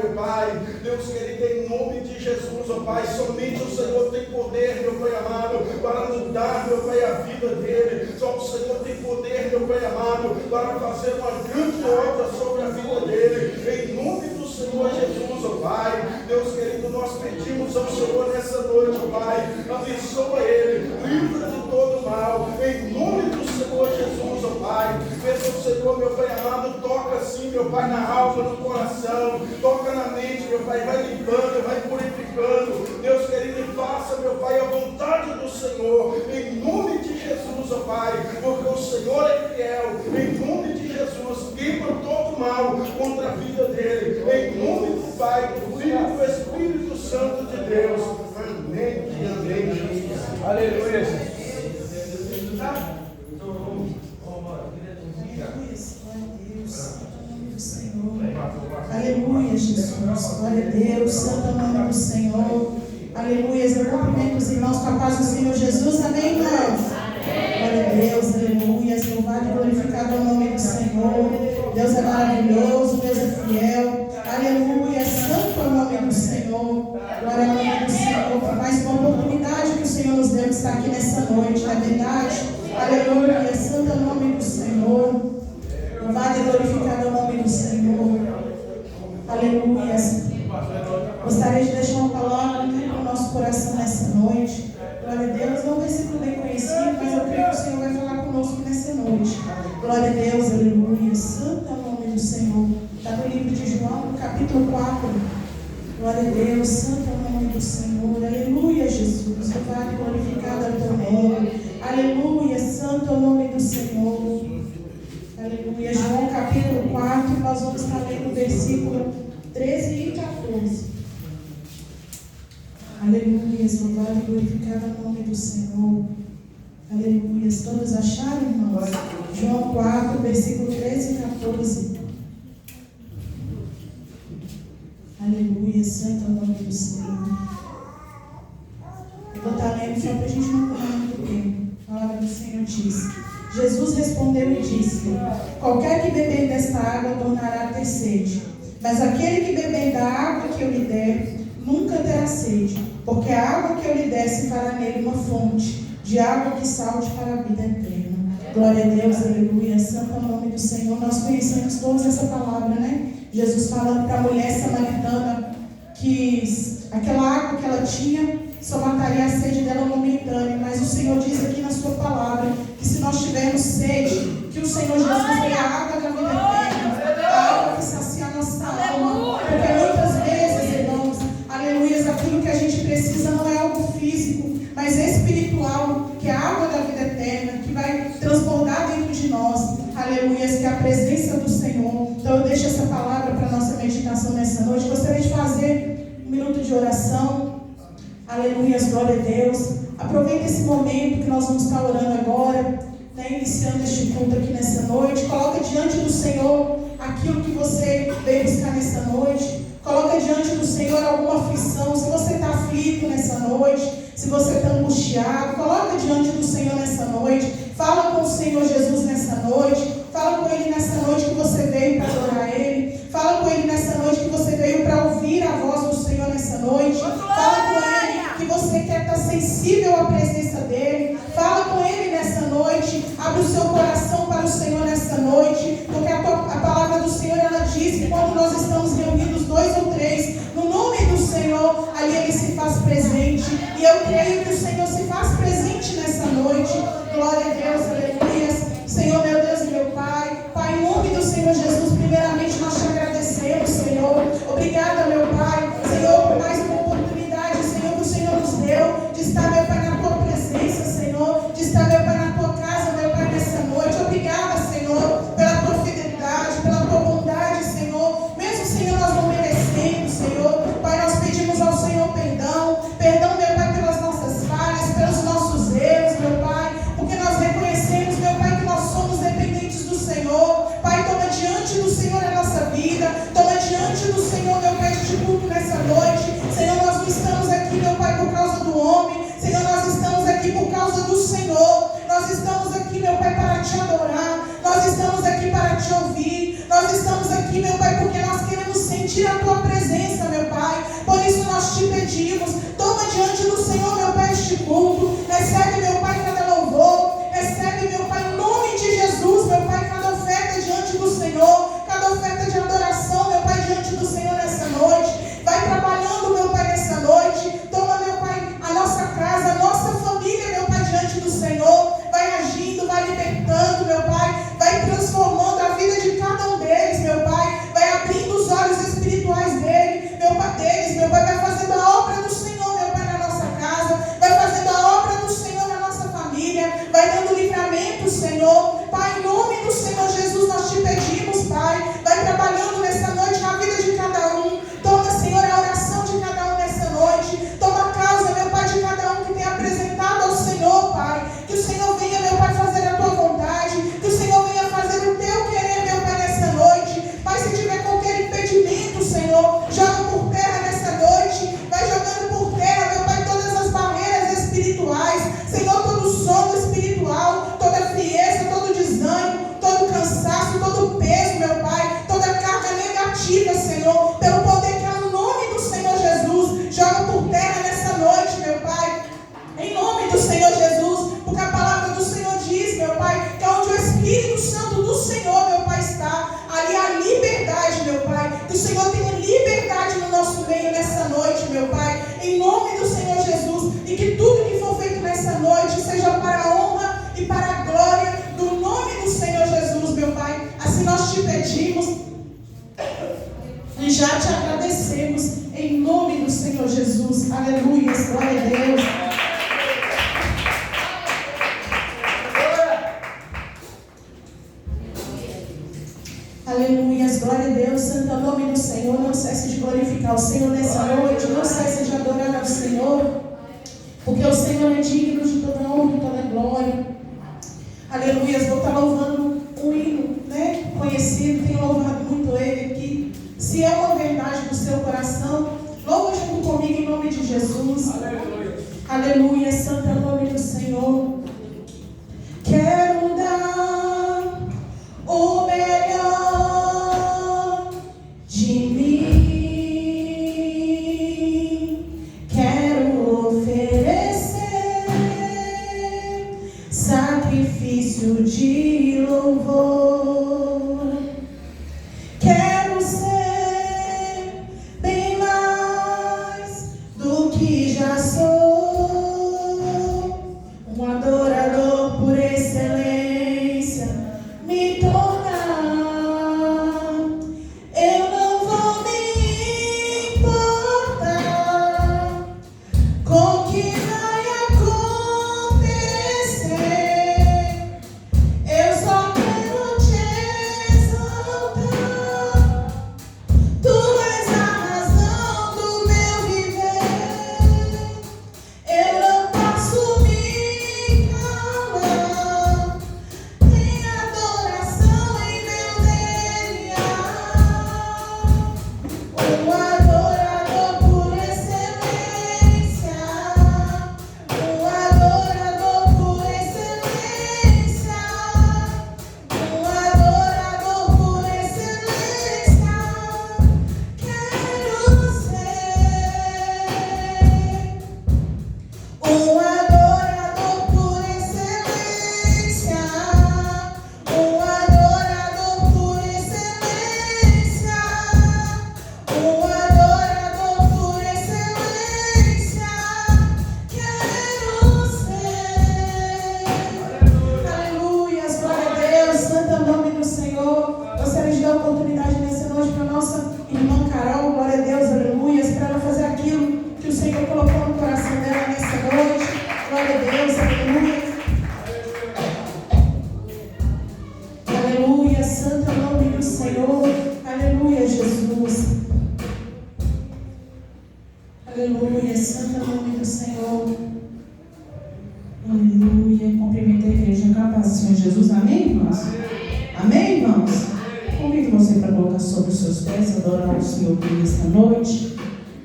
meu Pai. Deus querido, em nome de Jesus, ó Pai, somente o Senhor tem poder, meu Pai amado, para mudar, meu Pai, a vida dele. Só o Senhor tem poder, meu Pai amado, para fazer uma grande obra sobre a vida dele. Em nome do Senhor Jesus, ó Pai. Deus querido, nós pedimos ao Senhor nessa noite, ó Pai, abençoa ele, livra de todo mal, em nome do Senhor Jesus, ó Pai. Veja o Senhor, meu Pai amado, toca assim, meu Pai, na alma, no coração, toca na mente, meu Pai, vai limpando, vai purificando. Deus querido, faça, meu Pai, a vontade do Senhor, em nome de Jesus, ó Pai, porque o Senhor é fiel, em nome de Jesus, quebra todo mal contra a vida dele, em nome do Pai, do Filho e do Espírito Santo de Deus. Amém e amém, Jesus. Aleluia, Jesus. Aleluia, Jesus. Glória a Deus. Santo é o nome do Senhor. Aleluia. Eu cumprimento os irmãos com a paz do Senhor Jesus. Amém, irmãos? Glória a Deus. Aleluia. Louvado e glorificado é o nome do Senhor. Deus é maravilhoso. Deus é fiel. Aleluia. Santo é o nome do Senhor. Glória ao nome do Senhor. Por mais uma oportunidade que o Senhor nos deu de estar aqui nessa noite. Não é verdade? Aleluia. Santo é o nome do Senhor. Louvado e glorificado é o nome do Senhor. Aleluia. Gostaria de deixar uma palavra no nosso coração nessa noite. Glória a Deus. É um versículo bem conhecido, mas eu creio que o Senhor vai falar conosco nessa noite. Glória a Deus. Aleluia. Santo é o nome do Senhor. Está no livro de João, no capítulo 4. Glória a Deus. Santo é o nome do Senhor. Aleluia, Jesus. Louvado e glorificado é o teu nome. Aleluia. Santo é o nome do Senhor. Aleluia. João capítulo 4, nós vamos estar lendo o versículo 13 e 14. Aleluia. Louvado e glorificado é o nome do Senhor. Aleluia. Todos acharam, irmãos? João 4, versículo 13 e 14. Aleluia. Santo é o nome do Senhor. Eu vou estar lendo só para a gente não correr muito tempo. A palavra do Senhor diz: Jesus respondeu e disse: qualquer que beber desta água tornará a ter sede, mas aquele que beber da água que eu lhe der nunca terá sede, porque a água que eu lhe der se fará nele uma fonte de água que salte para a vida eterna. Glória a Deus, aleluia. Santo é o nome do Senhor. Nós conhecemos todos essa palavra, né? Jesus falando para a mulher samaritana que aquela água que ela tinha só mataria a sede dela momentânea, mas o Senhor diz aqui na sua palavra que se nós tivermos sede, que o Senhor Jesus é a água da vida eterna, a água que sacia a nossa alma, porque muitas vezes, irmãos, aleluia, aquilo que a gente precisa não é algo físico, mas espiritual, que é a água da vida eterna, que vai transbordar dentro de nós, aleluia, que é a presença do Senhor. Então eu deixo essa palavra para a nossa meditação nessa noite. Gostaria de fazer um minuto de oração. Aleluia, glória a Deus. Aproveita esse momento que nós vamos estar orando agora, né, iniciando este culto aqui nessa noite. Coloca diante do Senhor aquilo que você veio buscar nessa noite. Coloca diante do Senhor alguma aflição. Se você está aflito nessa noite, se você está angustiado, coloca diante do Senhor nessa noite. Fala com o Senhor Jesus nessa noite. Fala com Ele nessa noite que você veio para adorar Ele. Fala com Ele nessa noite que você veio para ouvir a voz do Senhor nessa noite. Fala com Ele que você quer estar sensível à presença dEle. Fala com Ele nessa noite. Abre o seu coração para o Senhor nessa noite. Porque a palavra do Senhor, ela diz que quando nós estamos reunidos 2 ou 3 no nome do Senhor, ali Ele se faz presente. E eu creio que o Senhor se faz presente nessa noite. Glória a Deus, aleluia. Senhor, meu Deus e meu Pai. Pai, em nome do Senhor Jesus, primeiramente nós te presença, meu Pai. Por isso nós te pedimos, toma diante do Senhor, meu Pai, este culto. Recebe, meu Pai, cada louvor. Recebe, meu Pai, em nome de Jesus, meu Pai, cada oferta diante do Senhor. Cada oferta de adoração, meu Pai, diante do Senhor nessa noite. Vai trabalhando, meu Pai, nessa noite. Toma, meu Pai, a nossa casa, a nossa família, meu Pai, diante do Senhor. Vai agindo, vai libertando, meu Pai. Vai transformando a vida de cada um deles, meu Pai. Vai abrindo os olhos espirituais deles, meu Pai. Vai fazendo a obra do Senhor, meu Pai, na nossa casa. Vai fazendo a obra do Senhor na nossa família. Vai dando livramento, Senhor. Pai, em nome do Senhor Jesus, nós te pedimos, Pai. Vai trabalhando nessa noite na vida de cada um. Toma, Senhor, a oração de cada um nessa noite. Toma a causa, meu Pai, de cada um que tem apresentado ao Senhor, Pai. Que o Senhor venha, meu Pai, fazer a tua vontade. Que o Senhor venha fazer o teu querer, meu Pai, nessa noite. Pai, se tiver qualquer impedimento, Senhor, joga por terra nessa noite. Vai jogando por terra, meu Pai, todas as barreiras espirituais. Senhor, todo sono espiritual, toda frieza, todo desânimo, todo cansaço, todo peso, meu Pai, toda carga negativa, Senhor, pelo poder que há no nome do Senhor Jesus. Joga por terra nessa noite, meu Pai. Em nome do Senhor Jesus, porque a palavra do Senhor diz, meu Pai, que onde o Espírito Santo do Senhor, meu Pai, está, ali há liberdade, meu Pai. Que o Senhor tenha liberdade no nosso meio nessa noite, meu Pai. Em nome do Senhor Jesus. E que tudo que for feito nessa noite seja para a honra e para a glória do nome do Senhor Jesus, meu Pai. Assim nós te pedimos e já te agradecemos em nome do Senhor Jesus. Aleluia, glória a Deus. Aleluia, glória a Deus, santo é o nome do Senhor. Não cesse de glorificar o Senhor nessa noite, não cesse de adorar ao Senhor, porque o Senhor é digno de toda honra e toda glória. Aleluia, vou estar louvando um hino, né, conhecido, tenho louvado muito ele aqui. Se é uma verdade do seu coração, louva junto comigo em nome de Jesus. Aleluia, aleluia, santo é o nome do Senhor. Quero dar o melhor de mim, quero oferecer sacrifício de louvor. Quero ser bem mais do que já sou, um adorador por excelência me tornar. Eu não vou me importar com o que vai acontecer. Eu só quero te exaltar. Tu és a razão do meu viver. Eu não posso me calar. Tem adoração em meu DNA. Um adorador por excelência. Um adorador por excelência. Um adorador por excelência. Quero ser um adorador por excelência. Um adorador por excelência. Um adorador por excelência. Quero ser. Aleluia, glória a Deus, santo é o nome do Senhor. Gostaria de dar oportunidade nessa noite para a nossa irmã Carol, glória a Deus, aleluia, para ela fazer aquilo que o Senhor colocou no coração dela nessa noite. Glória a Deus, aleluia. Aleluia, santo é o nome do Senhor. Aleluia, Jesus. Aleluia, santo é o nome do Senhor. Aleluia. Cumprimento a igreja com a paz do Senhor Jesus. Amém, irmãos? Amém, irmãos? Convido você para colocar sobre os seus pés, adorar o Senhor aqui nesta noite.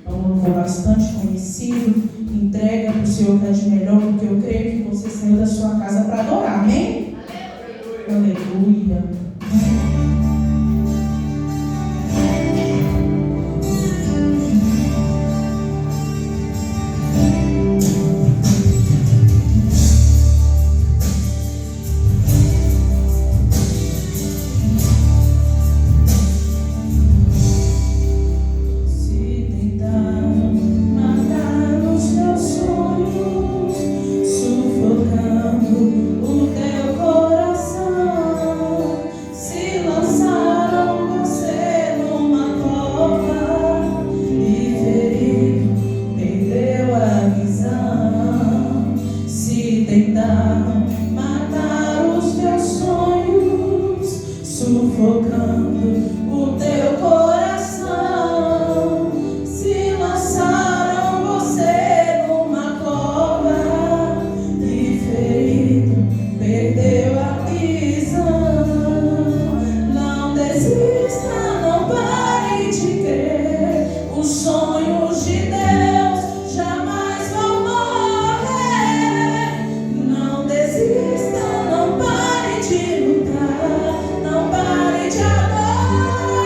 É um louvor bastante conhecido. Entrega para o Senhor que é de melhor, porque eu creio que você saiu da sua casa para adorar. Amém? Aleluia. Os sonhos de Deus jamais vão morrer. Não desista, não pare de lutar, não pare de adorar.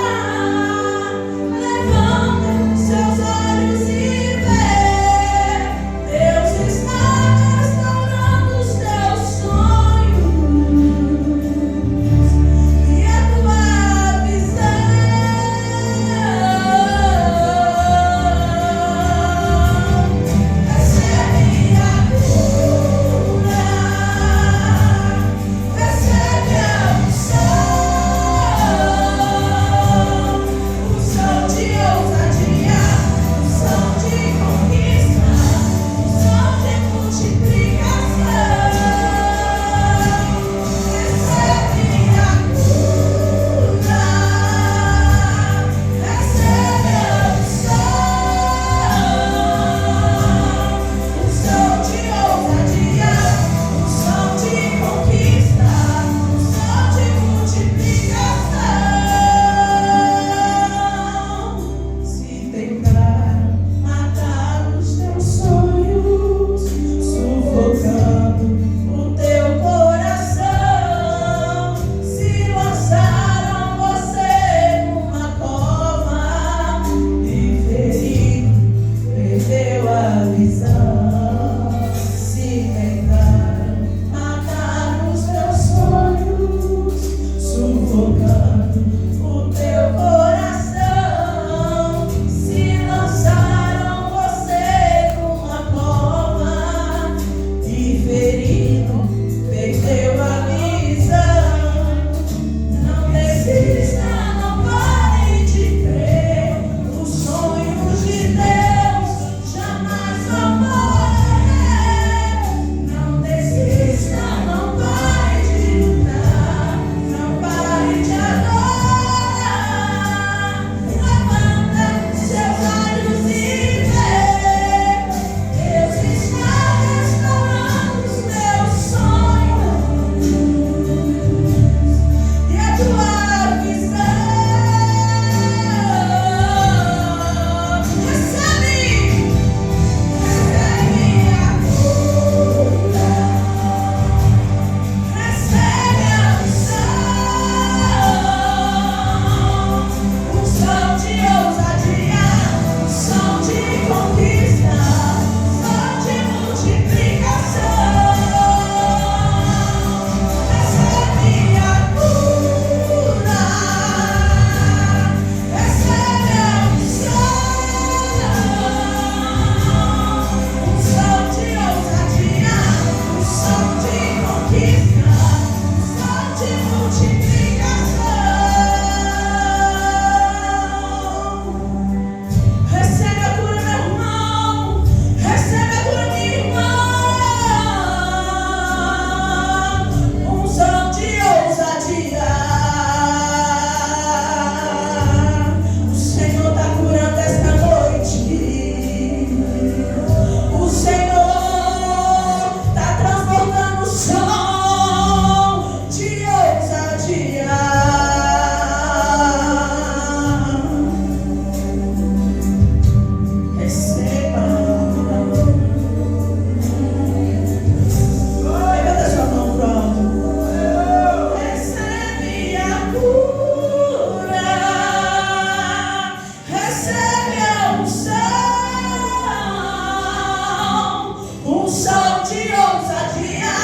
Levanta seus olhos e vê, Deus está restaurando os teus sonhos e a tua visão. Recebe a cura, recebe a unção de ousadia, unção de conquista, unção de multiplicação. Recebe a cura, recebe a unção de ousadia, unção de conquista, unção de multiplicação. Se tentaram matar os teus sonhos, sufocando o teu coração, se lançaram você numa cova e ferido, perdeu a visão. Se tentaram matar os teus sonhos, sufocando o teu coração, se lançaram você numa cova e ferido, perdeu a visão. Não desista, não pare de crer. Os sonhos de Deus jamais vão morrer. Não desista, não pare de lutar, não pare de adorar. Levanta seus olhos e vê, Deus está restaurando os teus sonhos e a tua visão. Recebe a cura, recebe a unção de ousadia, unção de conquista, unção de multiplicação. Recebe a cura, recebe a unção de ousadia, unção de conquista, unção de multiplicação. Recebe a cura, meu irmão. Recebe a cura, minha irmã. Unção de ousadia. O Senhor está curando esta noite. O Senhor está transbordando o som de ousadia. Receba. Levanta sua mão pro alto. Recebe a cura, recebe a unção de ousadia,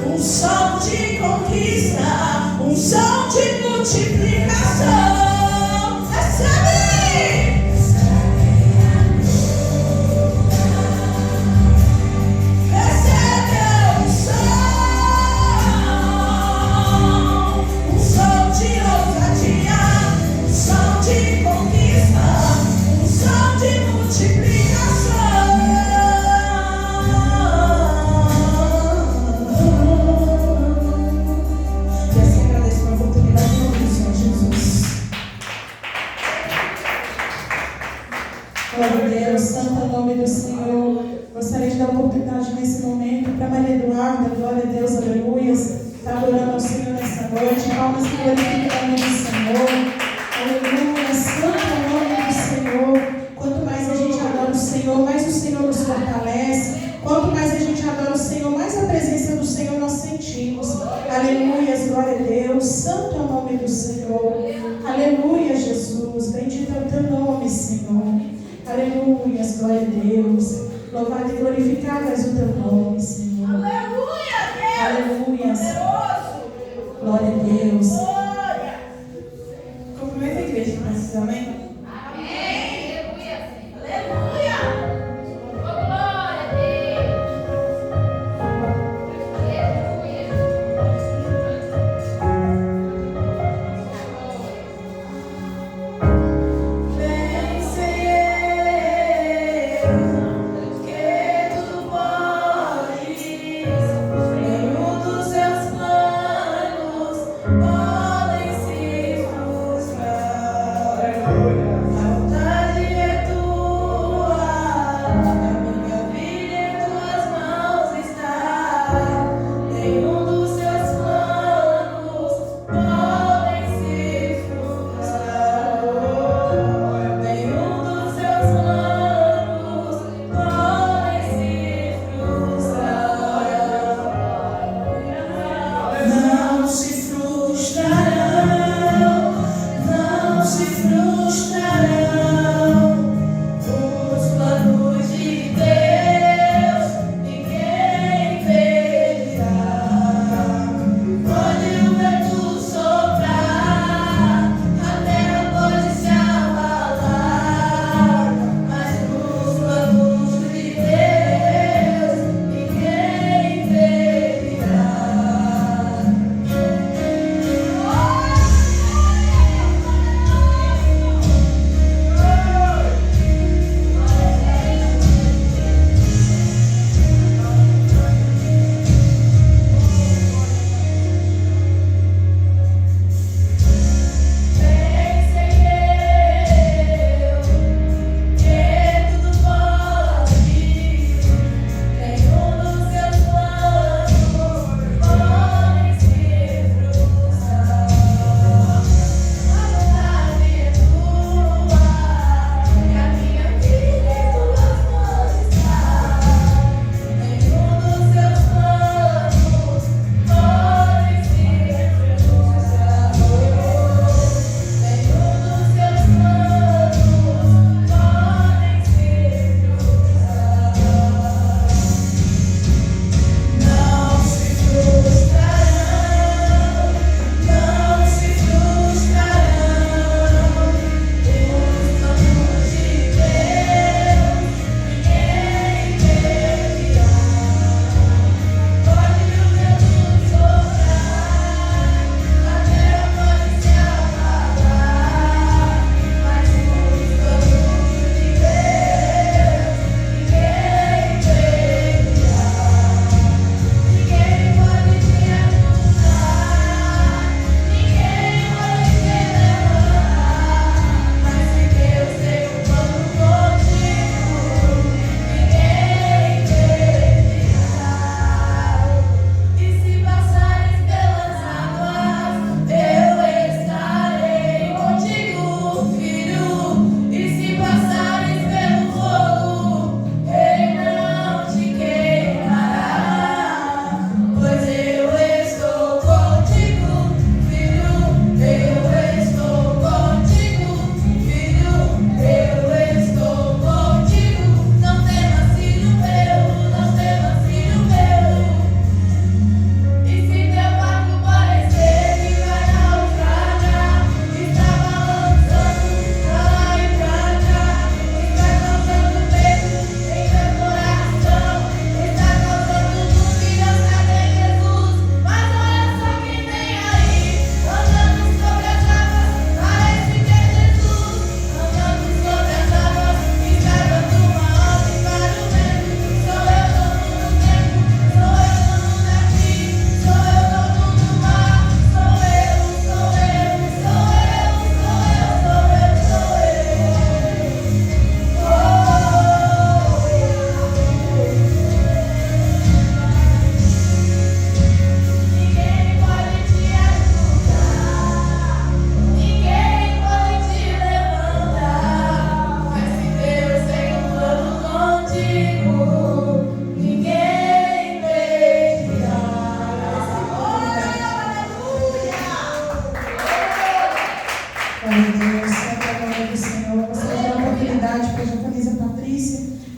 unção de conquista, unção de multiplicação. Recebe. Recebe a unção de ousadia, unção de conquista, unção de multiplicação. E assim agradeço pela oportunidade de ouvir, Senhor Jesus. Glória a Deus, santo é o nome do Senhor. Gostaria de dar oportunidade nesse momento para Maria Eduarda, glória a Deus, aleluias. Está adorando ao Senhor nessa noite. Palmas que glorificam o nome do Senhor. Aleluia, santo é o nome do Senhor. Quanto Aleluia, glória a Deus. Louvado e glorificado és o teu nome, Senhor. Aleluia, Deus. Aleluia. Poderoso. Glória a Deus. Glória. Cumprimenta a igreja, mas amém? Amém. Aleluia. Oh, glória a Deus. Aleluia. Bem sei eu que tudo podes, nenhum dos seus planos podem se frustrar.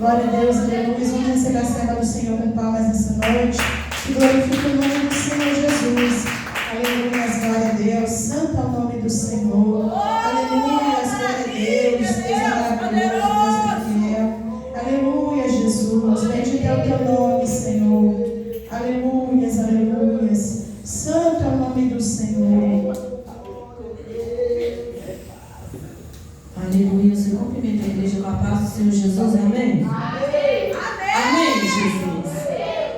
Glória a Deus, aleluia. Vamos receber a serva do Senhor com palmas nessa noite. Que glorifique o nome do Senhor Jesus. Aleluia, glória a Deus. Santo é o nome do Senhor. Aleluia, glória a Deus. Deus é maravilhoso, Deus é fiel. Aleluia, Jesus. Bendito é o teu nome, Senhor. Aleluias, aleluias. Santo é o nome do Senhor. Aleluia. Você cumprimenta a igreja com a paz do Senhor Jesus. Amém? Amém, Jesus.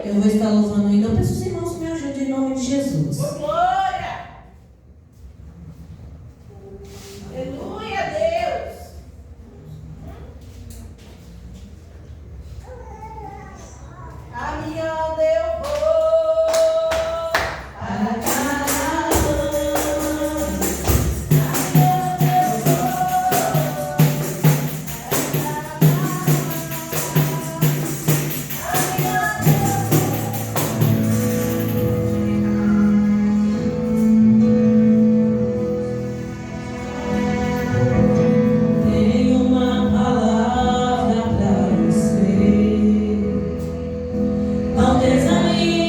Eu vou estar louvando ainda. Eu peço os irmãos que me ajudem em nome de Jesus. Glória. Aleluia, Deus. Caminhando eu vou para tenho uma palavra para você. Não desanime.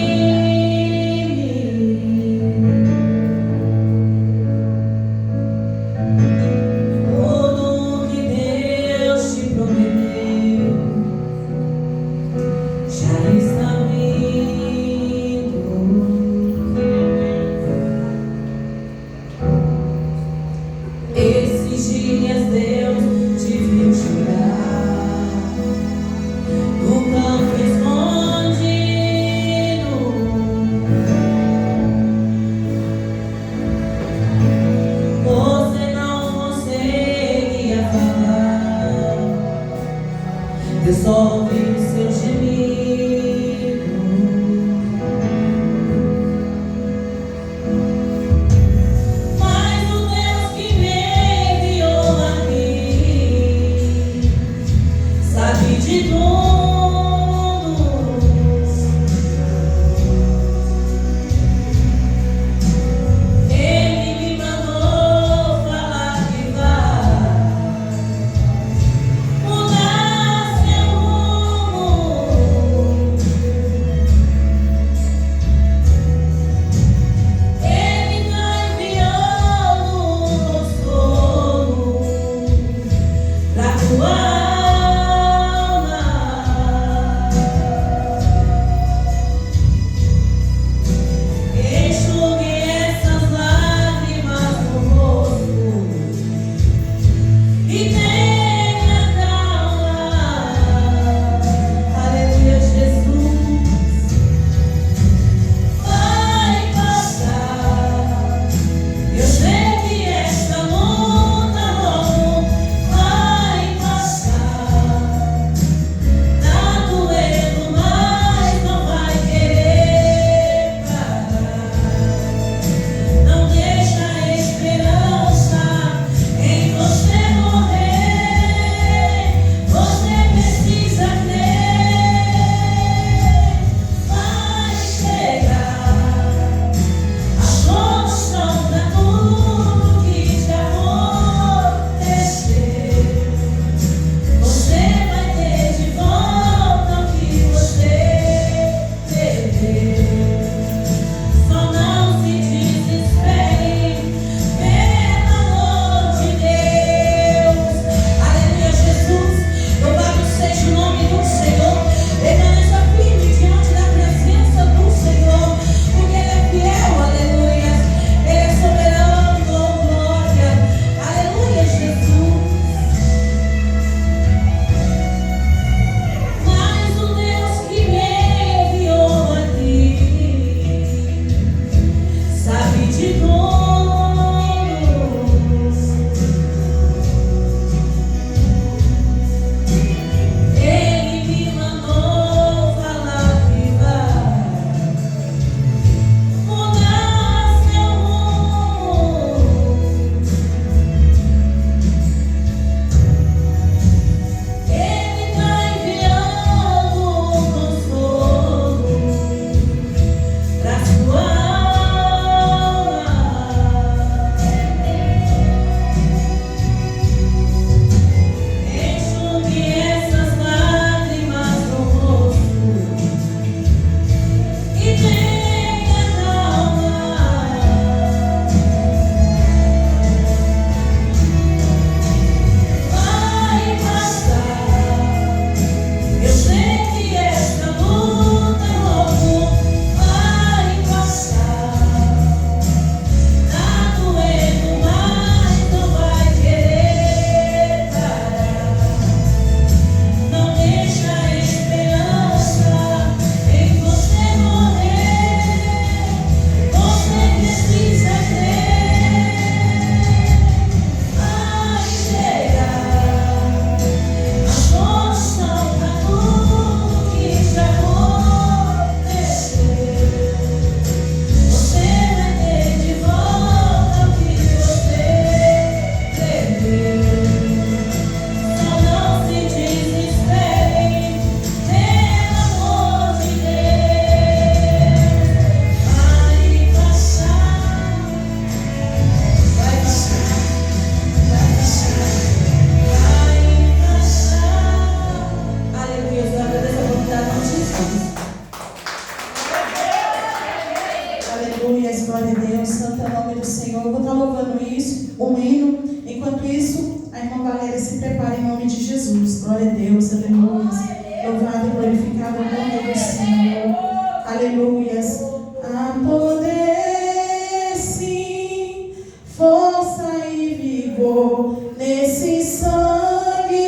Tudo que Deus te prometeu já está vindo. Esses dias Deus te viu chorar no campo escondido. Você não conseguia falar, Deus só ouviu o seu gemido. Mas o Deus que me enviou aqui sabe de tudo. Ele me mandou falar que vai mudar seu rumo. Ele está enviando um consolo pra tua alma. Deus, aleluia. Louvado e glorificado é o nome do Senhor. Aleluias. Há poder, sim, força e vigor nesse sangue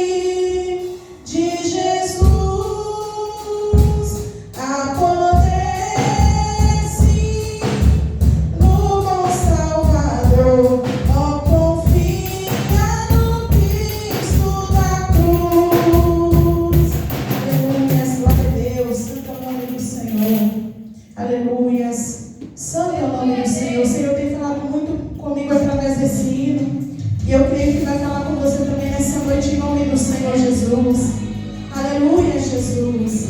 de Jesus. Há poder, sim, no bom Salvador. Ó, confia no Cristo da cruz. Aleluias, glória a Deus. Santo é o nome do Senhor. Aleluias. Santo é o nome do Senhor. O Senhor tem falado muito comigo através desse hino. E eu creio que vai falar com você também nessa noite em nome do Senhor Jesus. Aleluia, Jesus.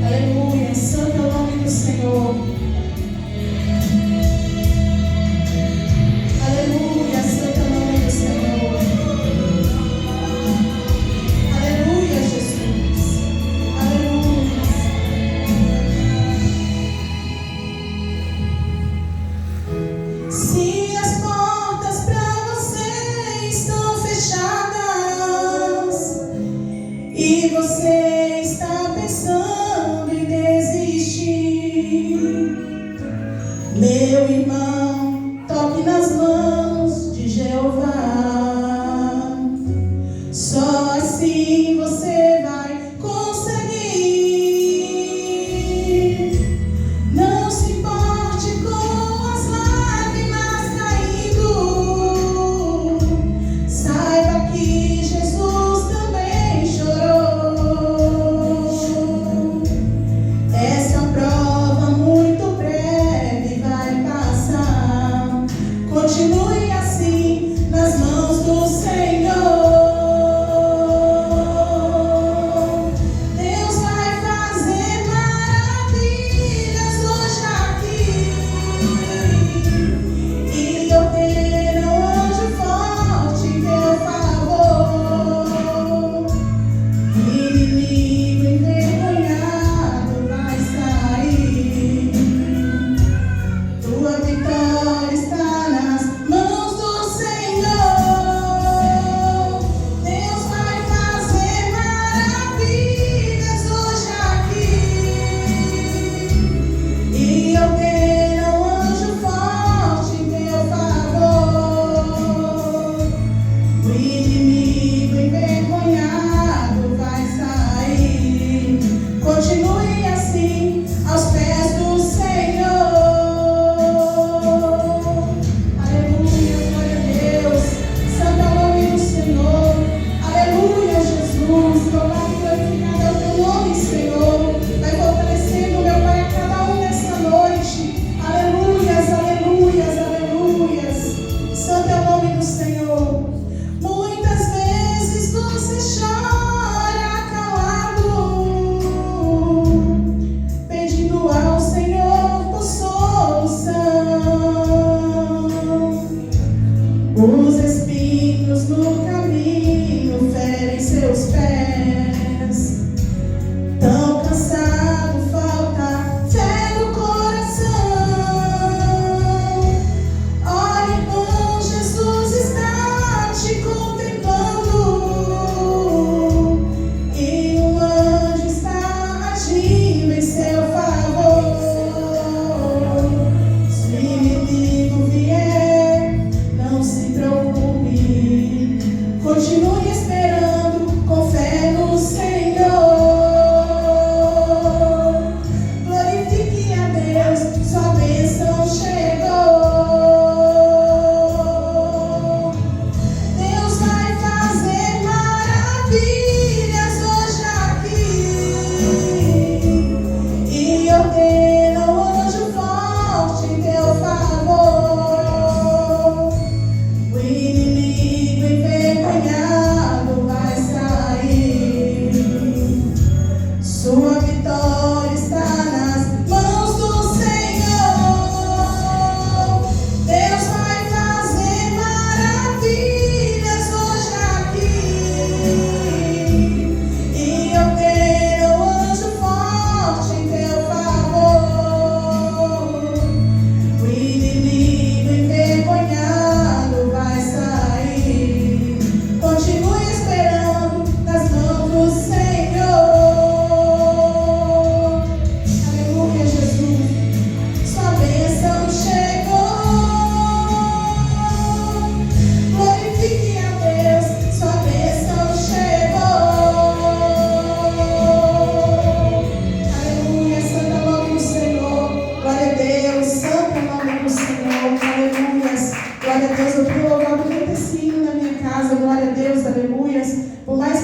Aleluia. Santo é o nome do Senhor. Aleluia. Santo é o nome do Senhor. Aleluia, Jesus. Aleluia. Se as portas para você estão fechadas e você está pensando em desistir, meu irmão, toque nas mãos de Jeová. Só assim você vai conseguir. Não se importe com as lágrimas caindo. Saiba que Jesus também chorou. Essa prova muito breve vai passar. Continue assim nas mãos do Senhor.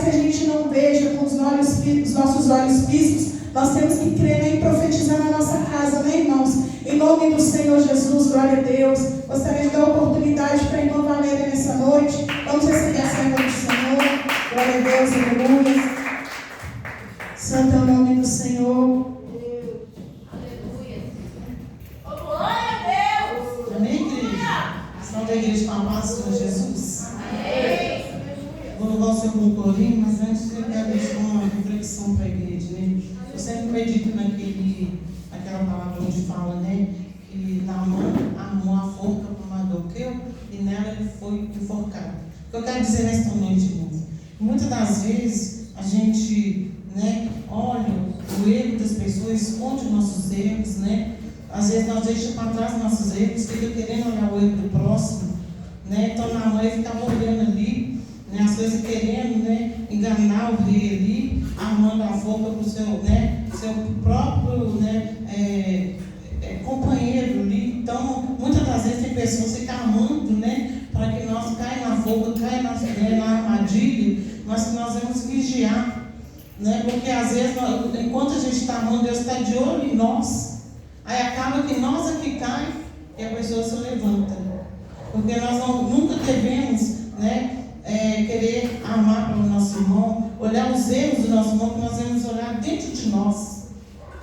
que a gente não veja com os nossos olhos físicos, nós temos que crer, né, e profetizar na nossa casa, né, irmãos? Em nome do Senhor Jesus, glória a Deus. Gostaria de dar oportunidade para a irmã Valéria nessa noite. Vamos receber a serva do Senhor. Glória a Deus, aleluia. Santo é o nome do Senhor. Amém, igreja? Estão da igreja com a paz do Senhor Jesus? Amém. Vou louvar o Senhor com um corinho, mas antes eu quero deixar uma reflexão para a igreja, né? Eu sempre medito naquela palavra onde fala, né? Que Naamã armou a forca para Mardoqueu e nela ele foi enforcado. O que eu quero dizer nesta noite, irmãos? Muitas das vezes a gente, né, olha o erro das pessoas, esconde os nossos erros, né? Às vezes nós deixamos para trás nossos erros, fica querendo olhar o erro do próximo, né? Então Naamã ficava olhando ali, né, as coisas querendo, né, enganar o rei ali, armando a forca para o seu, né, seu próprio, né, companheiro ali. Então, muitas das vezes tem pessoas que ficam armando, né, para que nós caia na forca, caia na armadilha, mas que nós vamos vigiar, né, porque às vezes, enquanto a gente está armando, Deus está de olho em nós. Aí acaba que nós aqui cai e a pessoa se levanta. Porque nós nunca devemos, né, querer amar para o nosso irmão, olhar os erros do nosso irmão, que nós devemos olhar dentro de nós.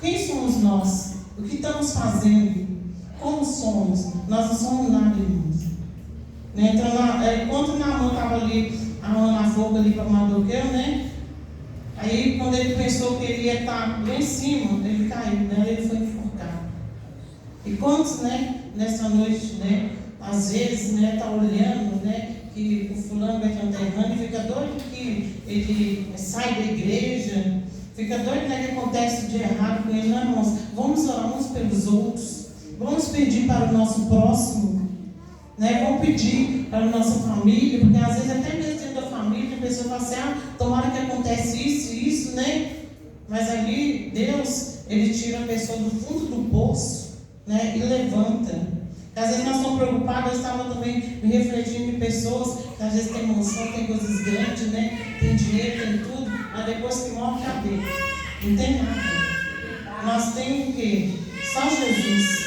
Quem somos nós? O que estamos fazendo? Como somos? Nós não somos nada, irmãos. Né? Então, enquanto Naamã estava ali, armando a forca ali para Mardoqueu, né? Aí, quando ele pensou que ele ia estar lá em cima, ele caiu, né? Ele foi enforcado. E quantos, né, nessa noite, né, às vezes, né, está olhando, né, que o fulano vai ter um terreno e fica doido que ele sai da igreja, fica doido, né, que acontece de errado com ele. Não, irmãos, vamos orar uns pelos outros, vamos pedir para o nosso próximo, né, vamos pedir para a nossa família, porque às vezes até mesmo dentro da família a pessoa fala assim, tomara que acontece isso e isso, né, mas ali Deus, Ele tira a pessoa do fundo do poço, né, e levanta. Às vezes nós estamos preocupados, eu estava também me refletindo em pessoas que às vezes tem mansão, tem coisas grandes, né? Tem dinheiro, tem tudo, mas depois que morre, cadê? Não tem nada. Nós temos o quê? Só Jesus.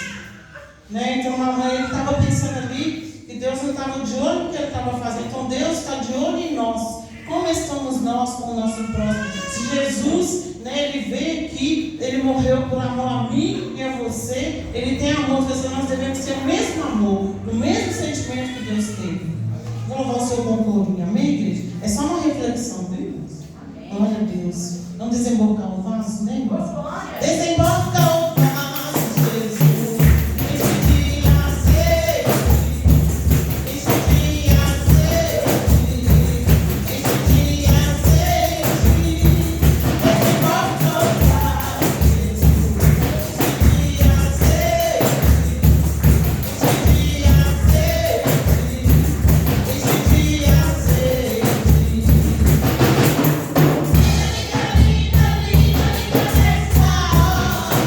Né? Então a mãe estava pensando ali que Deus não estava de olho no que ele estava fazendo. Então Deus está de olho em nós. Como estamos nós com o nosso próximo? Se Jesus, né, ele veio aqui, ele morreu por amor a mim e a você, ele tem amor, nós devemos ter o mesmo amor, o mesmo sentimento que Deus teve. Vou louvar o seu bom corinho, amém, igreja? É só uma reflexão, viu, irmãos? Glória a Deus. Vamos desembocar o vaso, né, irmãos? Desemboca o vaso, Jesus.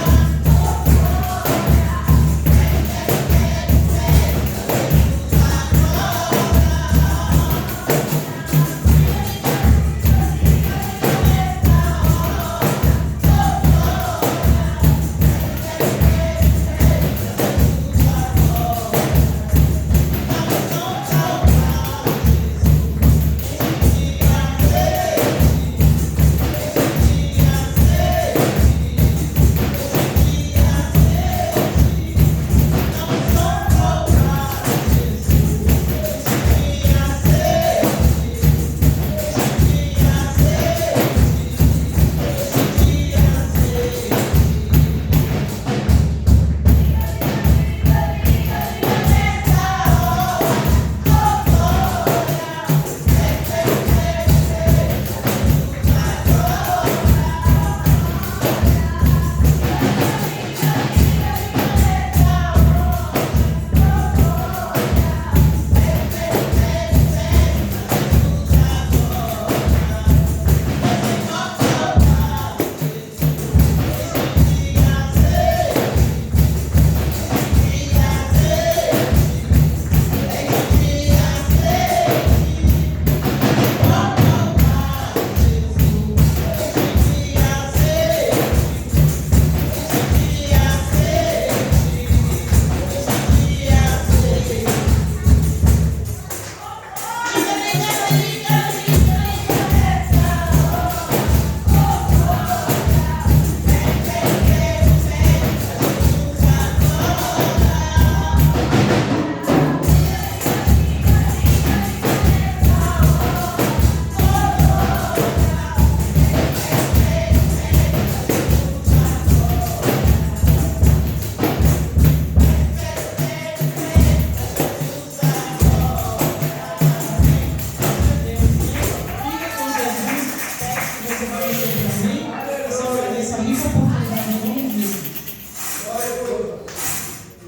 Oh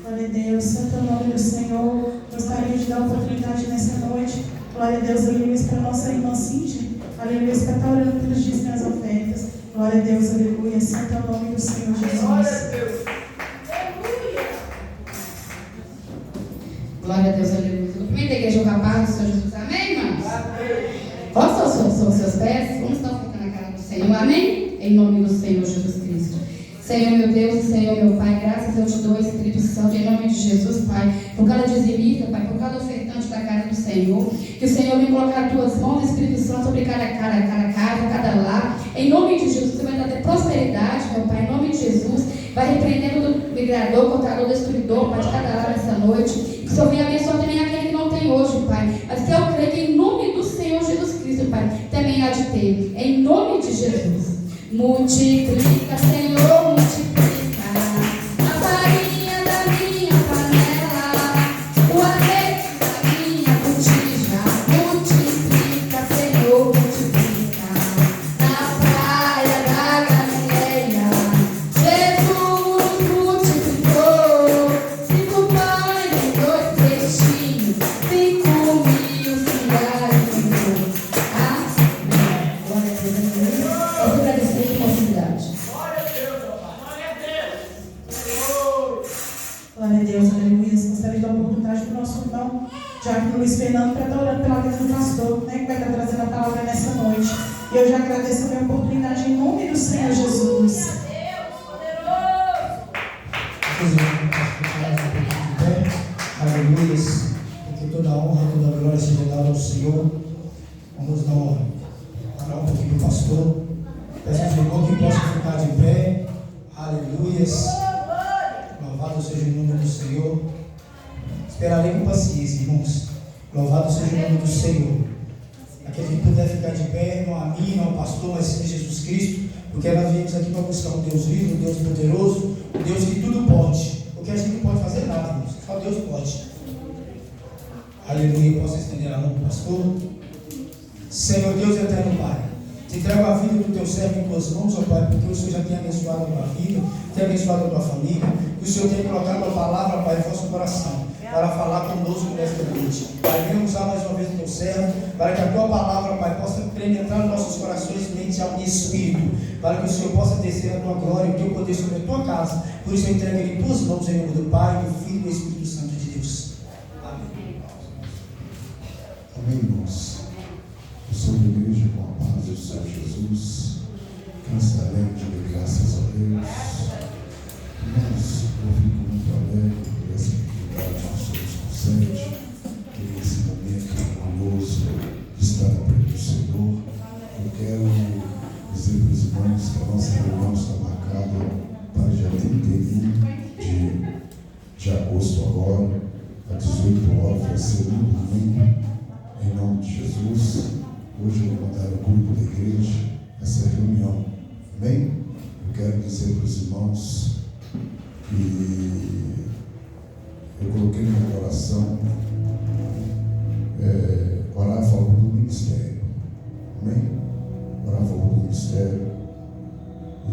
Glória a Deus, santo é o nome do Senhor. Gostaria de dar a oportunidade nessa noite. Glória a Deus, aleluia, para a nossa irmã Cíntia. Aleluia, para estar orando pelos dias das ofertas. Glória a Deus, aleluia, santo é o nome do Senhor Jesus. Glória a Deus, aleluia. Cumprimento a igreja com a paz do Senhor Jesus. Amém, irmãos? Posso sobre os seus pés? Vamos estar ficando na cara do Senhor. Amém? Em nome do Senhor Jesus Cristo. Senhor meu Deus e Senhor meu Pai, graças eu te dou, Espírito Santo, em nome de Jesus, Pai, por cada dizimista, Pai, por cada ofertante da casa do Senhor, que o Senhor venha colocar as tuas mãos, Espírito Santo, sobre cada casa, cada lar, em nome de Jesus, você vai trazer prosperidade, meu Pai, em nome de Jesus, vai repreendendo o migrador, contador, destruidor, Pai, de cada lar nessa noite, que o Senhor venha abençoar também aquele que não tem hoje, Pai, mas que eu creio que em nome do Senhor Jesus Cristo, Pai, também há de ter, em nome de Jesus. Multiplica, Senhor, multiplica a farinha da minha panela, o azeite da minha botija. Multiplica, Senhor, multiplica na praia da Galileia. Jesus multiplicou 5 pães e 2 peixinhos, 5.000 se alimentou. Amém. Glória a Deus. Glória a Deus, aleluia. Gostaria de dar uma oportunidade para o nosso irmão Diácono Luiz Fernando para estar orando pela vida do pastor, né, que vai estar trazendo a palavra nessa noite. E eu já agradeço a minha oportunidade em nome do Senhor Jesus. Aleluia. Que toda a honra, toda a glória seja dada ao Senhor. Vamos dar orar um pouquinho para o pastor. Peço ao Senhor que possa ficar de pé. Aleluia. Louvado seja o nome do Senhor. Esperarei com paciência, irmãos. Louvado seja o nome do Senhor. Aquele que puder ficar de pé, não a mim, não ao pastor, mas sim Jesus Cristo. Porque nós viemos aqui para buscar um Deus vivo, um Deus poderoso, um Deus que tudo pode. Porque a gente não pode fazer nada, irmãos. Só Deus pode. Aleluia. Posso estender a mão para o pastor? Senhor Deus eterno Pai, te entrego a vida do teu servo em tuas mãos, ó Pai, porque o Senhor já tem abençoado a tua vida, tem abençoado a tua família, que o Senhor tem colocado a palavra, Pai, em vosso coração, para falar conosco nesta noite. Pai, venha usar mais uma vez o teu servo, para que a tua palavra, Pai, possa penetrar nos nossos corações, mente, alma e espírito, para que o Senhor possa descer a tua glória e o teu poder sobre a tua casa. Por isso eu entrego ele em tuas mãos, em nome do Pai, do Filho e do Espírito Santo de Deus. Amém. Amém, irmãos. Eu sou da igreja com a paz do Senhor Jesus. Cantarei de graças a Deus. Irmãos, eu fico muito alegre por essa oportunidade que o Senhor nos concede, por esse momento glorioso de estar na frente do Senhor. Eu quero dizer para os irmãos que a nossa reunião está marcada para dia 31 de agosto agora, às 18 horas, vai ser um domingo, em nome de Jesus. Hoje eu vou mandar o grupo da igreja essa reunião. Amém? Eu quero dizer para os irmãos que eu coloquei no meu coração orar a favor do ministério. Amém? Orar a favor do ministério. E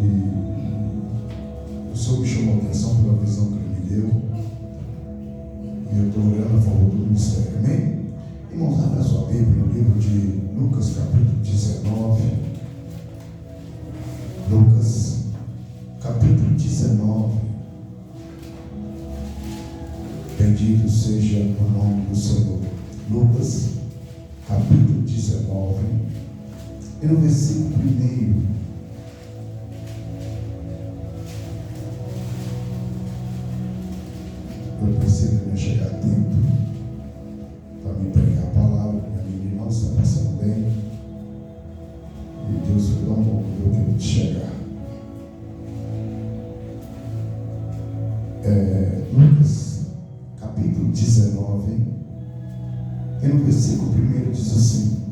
o Senhor me chamou a atenção pela visão que Ele me deu. E eu estou orando a favor do ministério. Amém? Irmãos, abra sua Bíblia no livro de Lucas, capítulo 19. Lucas, capítulo 19. Bendito seja o nome do Senhor. Lucas, capítulo 19. E no versículo 1. Eu preciso me chegar a tempo para me pregar a palavra, porque a minha irmã está passando bem. E Deus vai dar um pouco do tempo de chegar. Lucas, capítulo 19, e no versículo 1 diz assim: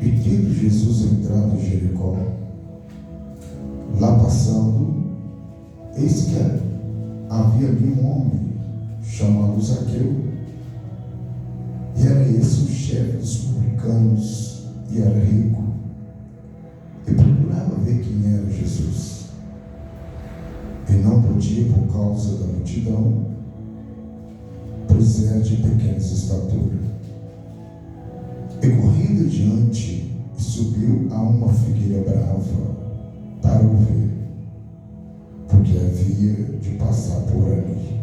E tendo Jesus entrado em Jericó, lá passando, eis que havia ali um homem chamado Zaqueu, e era esse o chefe dos publicanos, e era rico. podia por causa da multidão, pois era de pequena estatura. E correndo adiante, subiu a uma figueira brava para o ver, porque havia de passar por ali.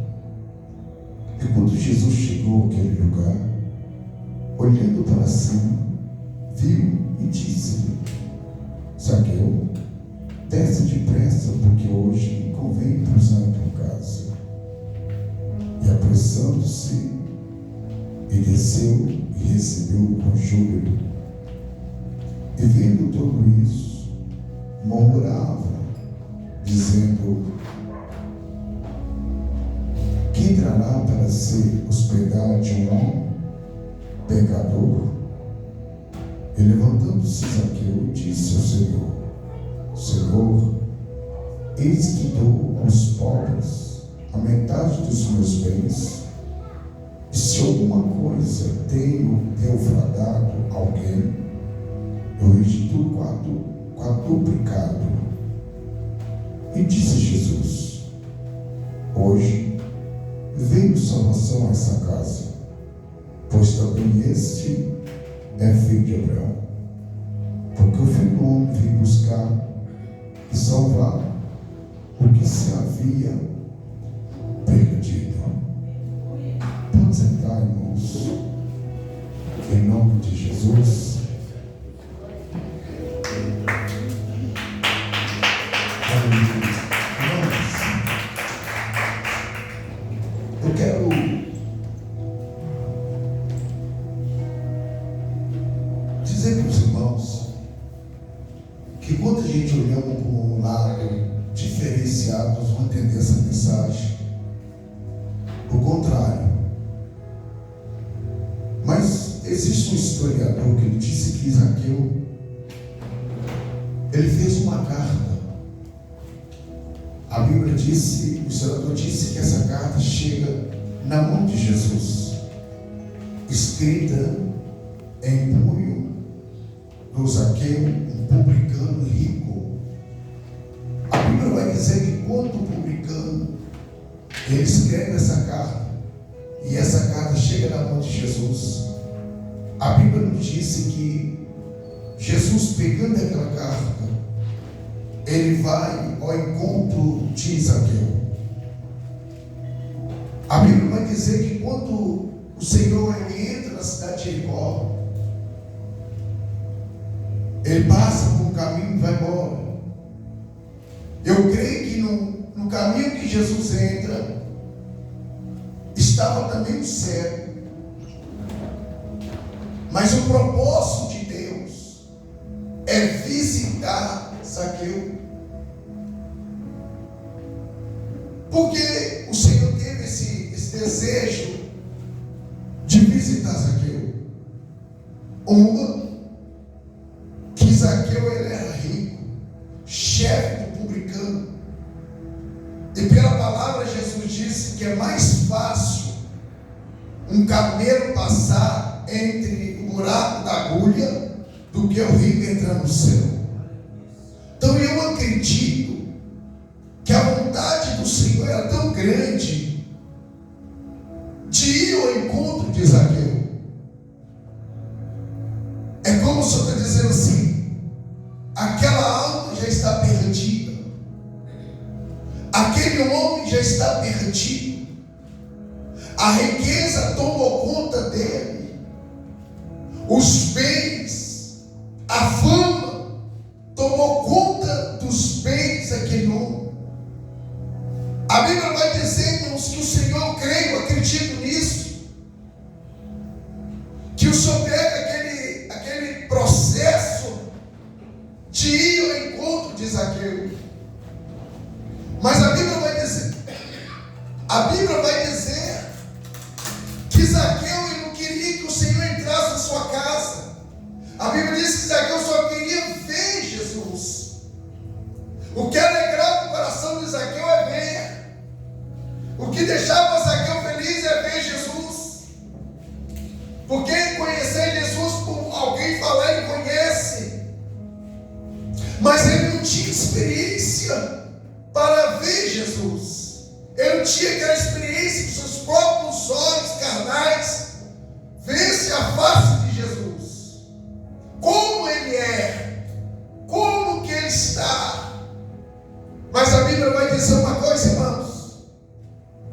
E quando Jesus chegou àquele lugar, olhando para cima, viu e disse-lhe: Zaqueu, desce depressa, porque hoje convém pousar em tua casa. E apressando-se, e desceu e recebeu com júbilo. E vendo tudo isso, murmurava, dizendo: que entrará para se hospedar de um homem pecador? E levantando-se Zaqueu, disse ao Senhor: Senhor, eis que dou aos pobres a metade dos meus bens, e se alguma coisa tenho defraudado alguém, eu restituo quadruplicado. E disse Jesus: hoje veio salvação a essa casa, pois também este é filho de Abraão, porque o Filho do Homem veio buscar e salvar o que se havia perdido. Pode sentar, irmãos, em nome de Jesus. Eu quero dizer para os irmãos que quando a gente olhamos para um lado diferenciado, nós vamos entender essa mensagem. O contrário. Mas existe um historiador que ele disse que Zaqueu, ele fez uma carta. A Bíblia disse, o historiador disse que essa carta chega na mão de Jesus, escrita em punho do Zaqueu, um publicano rico. A Bíblia vai dizer que quando o publicano ele escreve essa carta, e essa carta chega na mão de Jesus, a Bíblia nos disse que Jesus, pegando aquela carta, ele vai ao encontro de Zaqueu. A Bíblia vai dizer que quando o Senhor ele entra na cidade de Jericó, ele passa por um caminho e vai embora. Eu creio que no caminho que Jesus entra, estava também o cego. Mas o propósito de Deus é visitar Zaqueu. Porque o Senhor teve esse desejo de visitar Zaqueu. Uma, que Zaqueu ele era rico, chefe do publicano. E pela palavra Jesus disse que é mais fácil um camelo passar entre o buraco da agulha do que o rico entrar no céu. Então eu acredito que a vontade do Senhor era tão grande de ir ao encontro de Zaqueu. É como o Senhor está dizendo assim: aquela alma já está perdida, aquele homem já está perdido, a riqueza tomou conta dele, os bens, a fama tomou conta dos bens daquele homem. A Bíblia vai dizer, irmãos, que o Senhor, eu creio, eu acredito nisso, que o Senhor pega aquele processo de ir ao encontro de Zaqueu. Mas a Bíblia vai dizer que Zaqueu ele não queria que o Senhor entrasse na sua casa. A Bíblia diz que Zaqueu só queria ver Jesus. O que alegrava o coração de Zaqueu é ver. O que deixava Zaqueu feliz é ver Jesus. Porque conhecer Jesus, por alguém falar, ele conhece. Mas ele não tinha experiência para ver Jesus. Ele tinha aquela experiência que seus próprios olhos carnais vissem a face de Jesus. Como ele é, como que ele está. Mas a Bíblia vai dizer uma coisa, irmãos.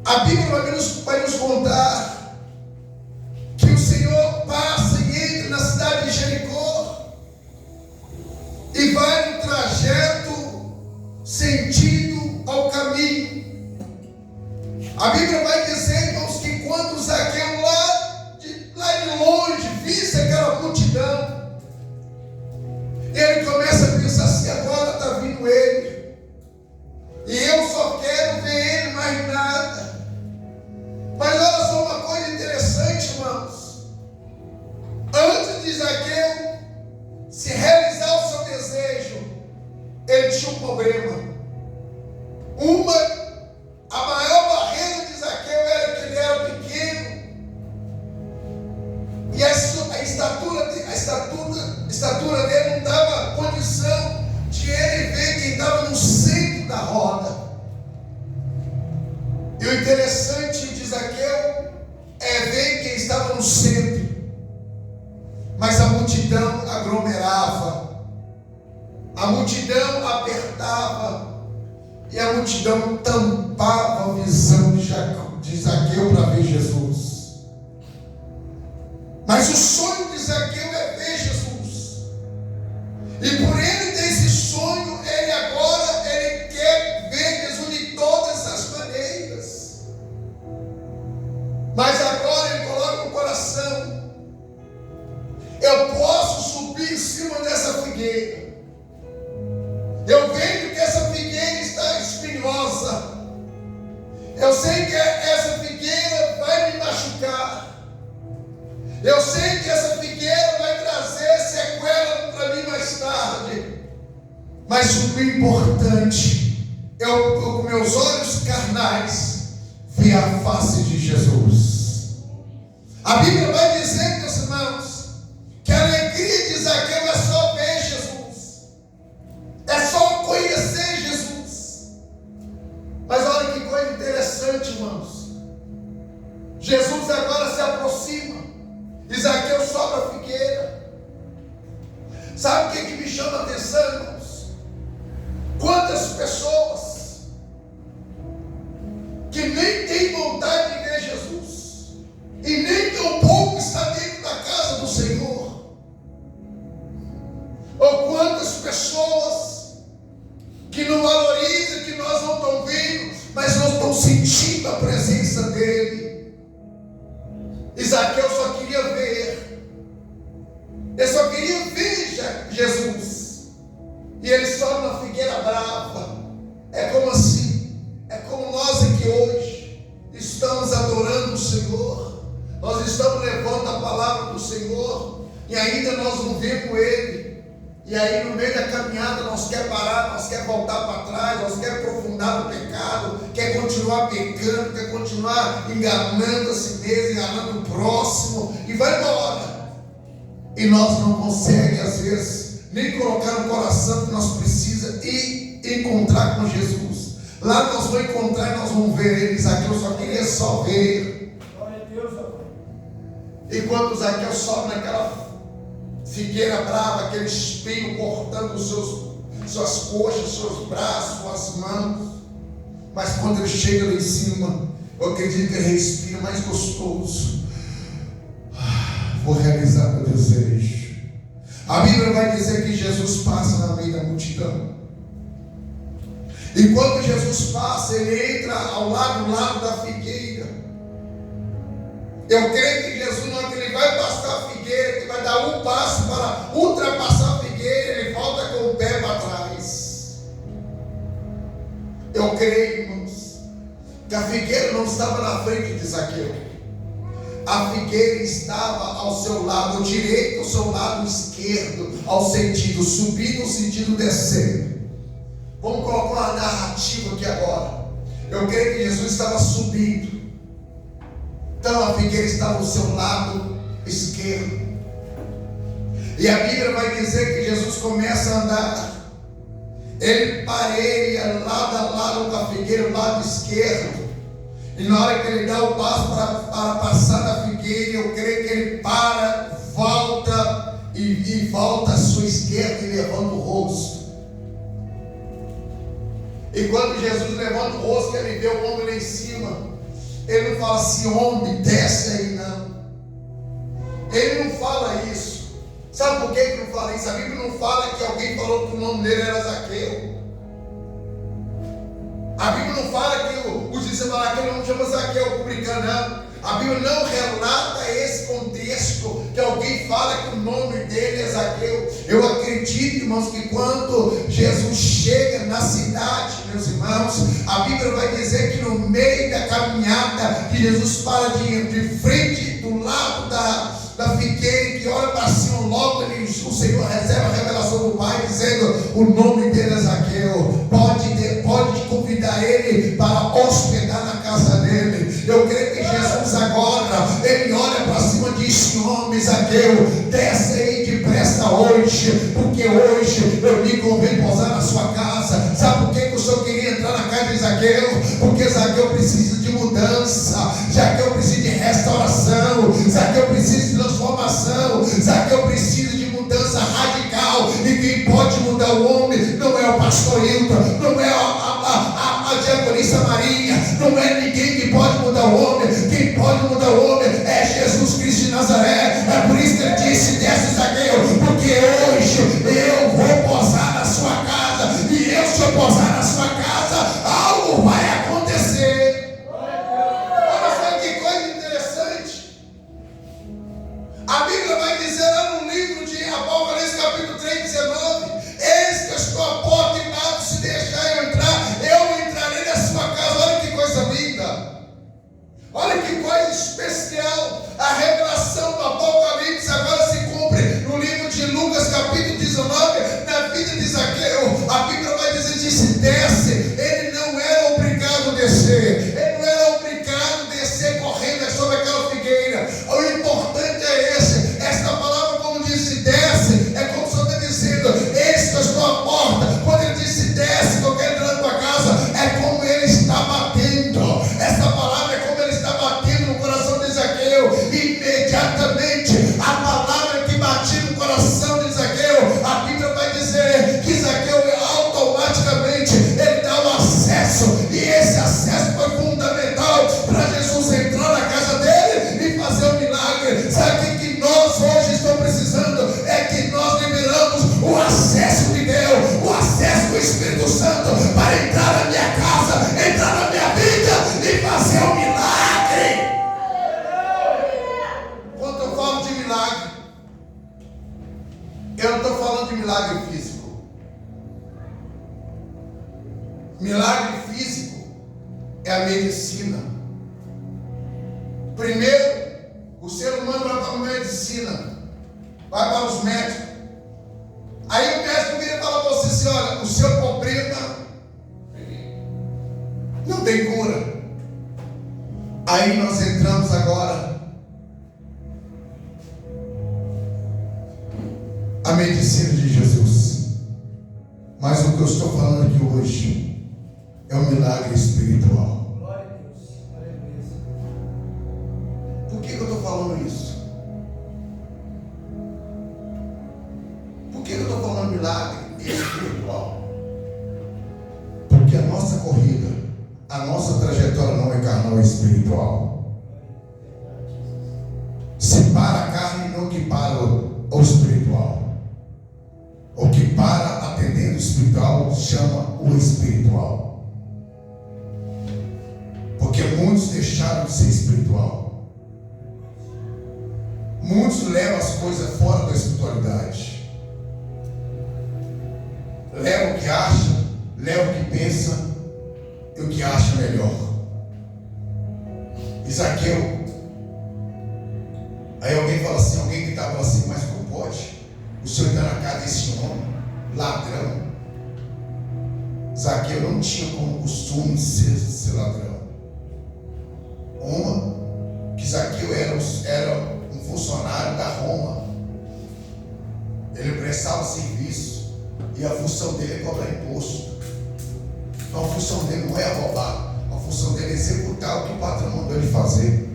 A Bíblia vai nos contar que o Senhor passa e entra na cidade de Jericó e vai no trajeto sentido ao caminho. A Bíblia vai dizer, irmãos, que quando Zaqueu lá de longe visse aquela multidão, ele começa a pensar assim: agora está vindo ele, e eu só quero ver ele, mais nada. Mas olha só uma coisa interessante, irmãos. Antes de Zaqueu se realizar o seu desejo, ele tinha um problema. A maior barreira de Zaqueu era que ele era pequeno, e a estatura dele não dava condição de ele ver quem estava no centro da roda. E o interessante de Zaqueu é ver quem estava no centro, mas a multidão aglomerava, a multidão apertava, e a multidão tampava a visão de Zaqueu para ver Jesus. Mas o sonho de Zaqueu é ver Jesus. E por ele ter esse sonho, ele agora quer ver Jesus de todas as maneiras. Mas agora ele coloca no coração: eu posso subir em cima dessa figueira. Eu vejo que essa figueira está espinhosa. Eu sei que essa figueira vai me machucar. Eu sei que essa figueira vai trazer sequela para mim mais tarde. Mas o importante é eu com meus olhos carnais ver a face de Jesus. A Bíblia vai dizer, meus irmãos, que a alegria de Zaqueu é só ver Jesus. É só conhecer Jesus. Mas olha que coisa interessante, irmãos. Jesus agora se aproxima. Zaqueu sobe a figueira. Sabe o que me chama a atenção, irmãos? Quantas pessoas que nem têm vontade de ver Jesus, e nem tão pouco está dentro da casa do Senhor. Ou quantas pessoas que não valorizam, que nós não estamos vendo, mas não estão sentindo a presença dele. Zaqueu só queria ver. Ele só queria ver Jesus. E ele sobe na figueira brava. É como assim? É como nós aqui hoje estamos adorando o Senhor. Nós estamos levando a palavra do Senhor e ainda nós não vemos Ele. E aí no meio da caminhada nós quer parar, nós quer voltar para trás, nós quer aprofundar no pecado, quer continuar pecando, quer continuar enganando a si mesmo, enganando o próximo, e vai embora. E nós não conseguimos às vezes nem colocar no coração que nós precisamos ir encontrar com Jesus. Lá nós vamos encontrar e nós vamos ver Ele. Zaqueu só queria só ver. E quando Zaqueu sobe naquela figueira brava, aquele espinho cortando suas coxas, seus braços, suas mãos. Mas quando ele chega lá em cima, eu acredito que ele respira mais gostoso. Vou realizar meu desejo. A Bíblia vai dizer que Jesus passa na meio da multidão. E quando Jesus passa, ele entra ao lado da figueira. Eu creio que Jesus, não é que ele vai passar a figueira, que vai dar um passo para ultrapassar a figueira, ele volta com o pé para trás. Eu creio, irmãos, que a figueira não estava na frente de Zaqueu. A figueira estava ao seu lado direito, ao seu lado esquerdo, ao sentido subir, no sentido descer. Vamos colocar uma narrativa aqui agora. Eu creio que Jesus estava subindo. Então a figueira estava ao seu lado esquerdo. E a Bíblia vai dizer que Jesus começa a andar. Ele pareia lado a lado com a figueira, o lado esquerdo. E na hora que ele dá o passo para passar da figueira, eu creio que ele para, volta e volta à sua esquerda e levanta o rosto. E quando Jesus levanta o rosto, ele vê o homem lá em cima. Ele não fala assim, homem, desce aí, não. Ele não fala isso. Sabe por que ele não fala isso? A Bíblia não fala que alguém falou que o nome dele era Zaqueu. A Bíblia não fala que os discípulos falaram que ele não chama Zaqueu, publicano, não. A Bíblia não relata esse contexto, que alguém fala que o nome dele é Zaqueu. Eu acredito, irmãos, que quando Jesus chega na cidade, meus irmãos, a Bíblia vai dizer que no meio da caminhada, que Jesus para de frente, do lado da figueira, que olha para cima, logo o Senhor recebe a revelação do Pai, dizendo, o nome dele é Zaqueu, pode convidar ele para hospedar na casa dele. Eu creio que Jesus agora, ele olha para cima e diz, homem Zaqueu, desce aí depressa hoje, porque hoje eu me convido a pousar na sua casa. Sabe por que o Senhor queria entrar na casa de Zaqueu? Porque Zaqueu precisa de mudança, Zaqueu precisa de restauração, Zaqueu precisa de transformação, Zaqueu precisa de mudança radical. E quem pode mudar o homem não é o pastor Hilton, não é a diaconisa Maria, não é ninguém que pode mudar o homem. Quem pode mudar o homem é Jesus Cristo de Nazaré. É por isso que ele disse, desce Zaqueu, porque hoje eu vou posar na sua casa, e se eu posar na sua casa, algo vai acontecer. Olha só que coisa interessante. A Bíblia vai dizer lá no livro de Apocalipse, capítulo 3, 19: eis que eu estou à porta e bato, se deixar eu entrar, eu entrarei na sua casa. Olha que coisa linda, olha que coisa especial. A revelação do Apocalipse agora se cumpre no livro de Lucas, capítulo 19, na vida de Zaqueu. A Bíblia vai dizer, disse, desce. Ele não era obrigado a descer, ele não era obrigado a descer correndo sobre aquela figueira. O importante é esse, esta palavra, como disse, desce, é como o Senhor está dizendo, eis que eu estou à porta. Quando ele disse desce, que eu quero entrar na tua casa, é como ele está batendo. Essa palavra é como ele está batendo no coração de Zaqueu. Imediatamente, a palavra que batia no coração de Zaqueu, a Bíblia vai dizer que Zaqueu automaticamente ele dá o acesso, e esse acesso foi fundamental para Jesus entrar na casa dele e fazer um milagre. Sabe o que nós hoje estamos precisando? É que nós liberamos o acesso de Deus, o acesso do Espírito Santo para entrar na minha casa, entrar na minha vida e fazer um milagre. Quando eu falo de milagre, eu não estou falando de milagre físico. Milagre físico é a medicina. Primeiro, o ser humano vai para a medicina, vai para os médicos. Aí o médico vira e fala para você assim, olha, o seu problema não tem cura. Aí nós entramos agora a medicina de Jesus. Mas o que eu estou falando aqui hoje é um milagre espiritual. Por que eu estou falando isso? Por que eu estou falando milagre espiritual? Porque a nossa corrida, a nossa trajetória não é carnal, é espiritual. Se para a carne, não que para o espiritual. O que para atendendo o espiritual chama o espiritual. Porque muitos deixaram de ser espiritual. Muitos levam as coisas fora da espiritualidade. Levam o que acha, levam o que pensa e o que acha melhor. Zaqueu. Aí alguém fala assim, alguém que estava assim, mas como pode? O Senhor está na casa desse homem, ladrão. Zaqueu não tinha como costume ser ladrão. Que Zaqueu era um funcionário da Roma. Ele prestava serviço e a função dele é cobrar imposto. Então a função dele não é roubar, a função dele é executar o que o patrão mandou ele fazer.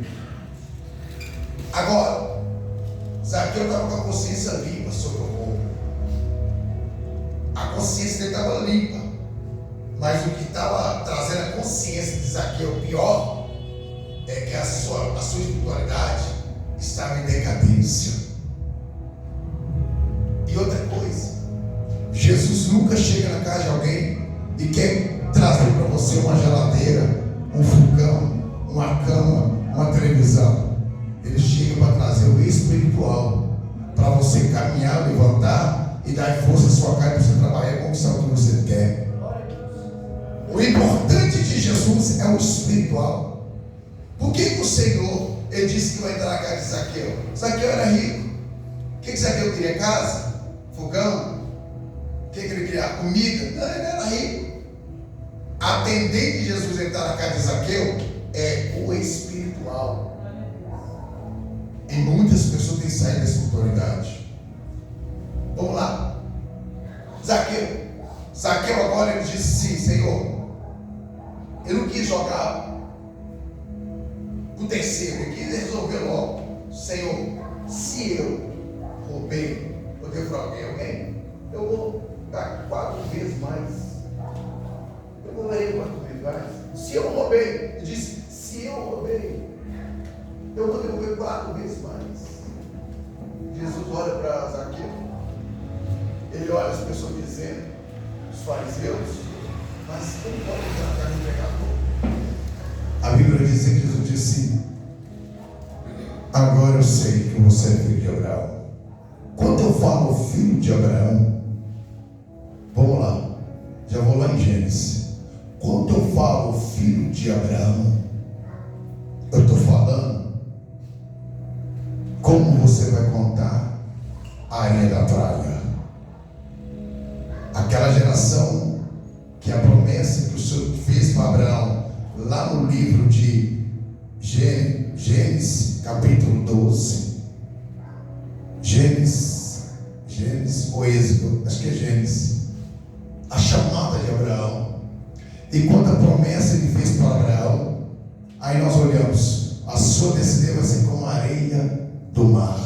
Agora, Zaqueu estava com a consciência limpa sobre o roubo. A consciência dele estava limpa. Mas o que estava trazendo a consciência de Zaqueu pior é que a sua espiritualidade estava em decadência. E outra coisa, Jesus nunca chega na casa de alguém e quer trazer para você uma geladeira, um fogão, uma cama, uma televisão. Ele chega para trazer o espiritual, para você caminhar, levantar e dar força à sua carne para você trabalhar e conquistar o que você quer. O importante de Jesus é o espiritual. Por que o Senhor, ele disse que vai entrar na casa de Zaqueu? Zaqueu era rico. O que Zaqueu queria? Casa? Fogão? O que ele queria? Comida? Não, ele era rico. A tendência de Jesus entrar na casa de Zaqueu é o espiritual. E muitas pessoas têm saído dessa autoridade. Vamos lá. Zaqueu agora ele disse sim, Senhor. Ele não quis jogar o terceiro, ele quis resolver logo. Senhor, se eu roubei, eu defraudei alguém, eu vou dar 4 vezes mais. Eu vou ler 4 vezes mais. Se eu roubei, ele disse, se eu roubei, eu vou devolver 4 vezes mais. Jesus olha para Zaqueu, ele olha as pessoas dizendo, os fariseus, mas como pode entrar na casa do pecador? A Bíblia diz que Jesus disse, agora eu sei que você é filho de Abraão. Quando eu falo filho de Abraão, vamos lá, já vou lá em Gênesis. Quando eu falo filho de Abraão, eu estou falando como você vai contar a areia da praia. Aquela geração que a promessa que o Senhor fez para Abraão, lá no livro de Gênesis, capítulo 12. Gênesis ou Êxodo, acho que é Gênesis. A chamada de Abraão. E quando a promessa ele fez para Abraão, aí nós olhamos, a sua descendência vai ser como a areia do mar.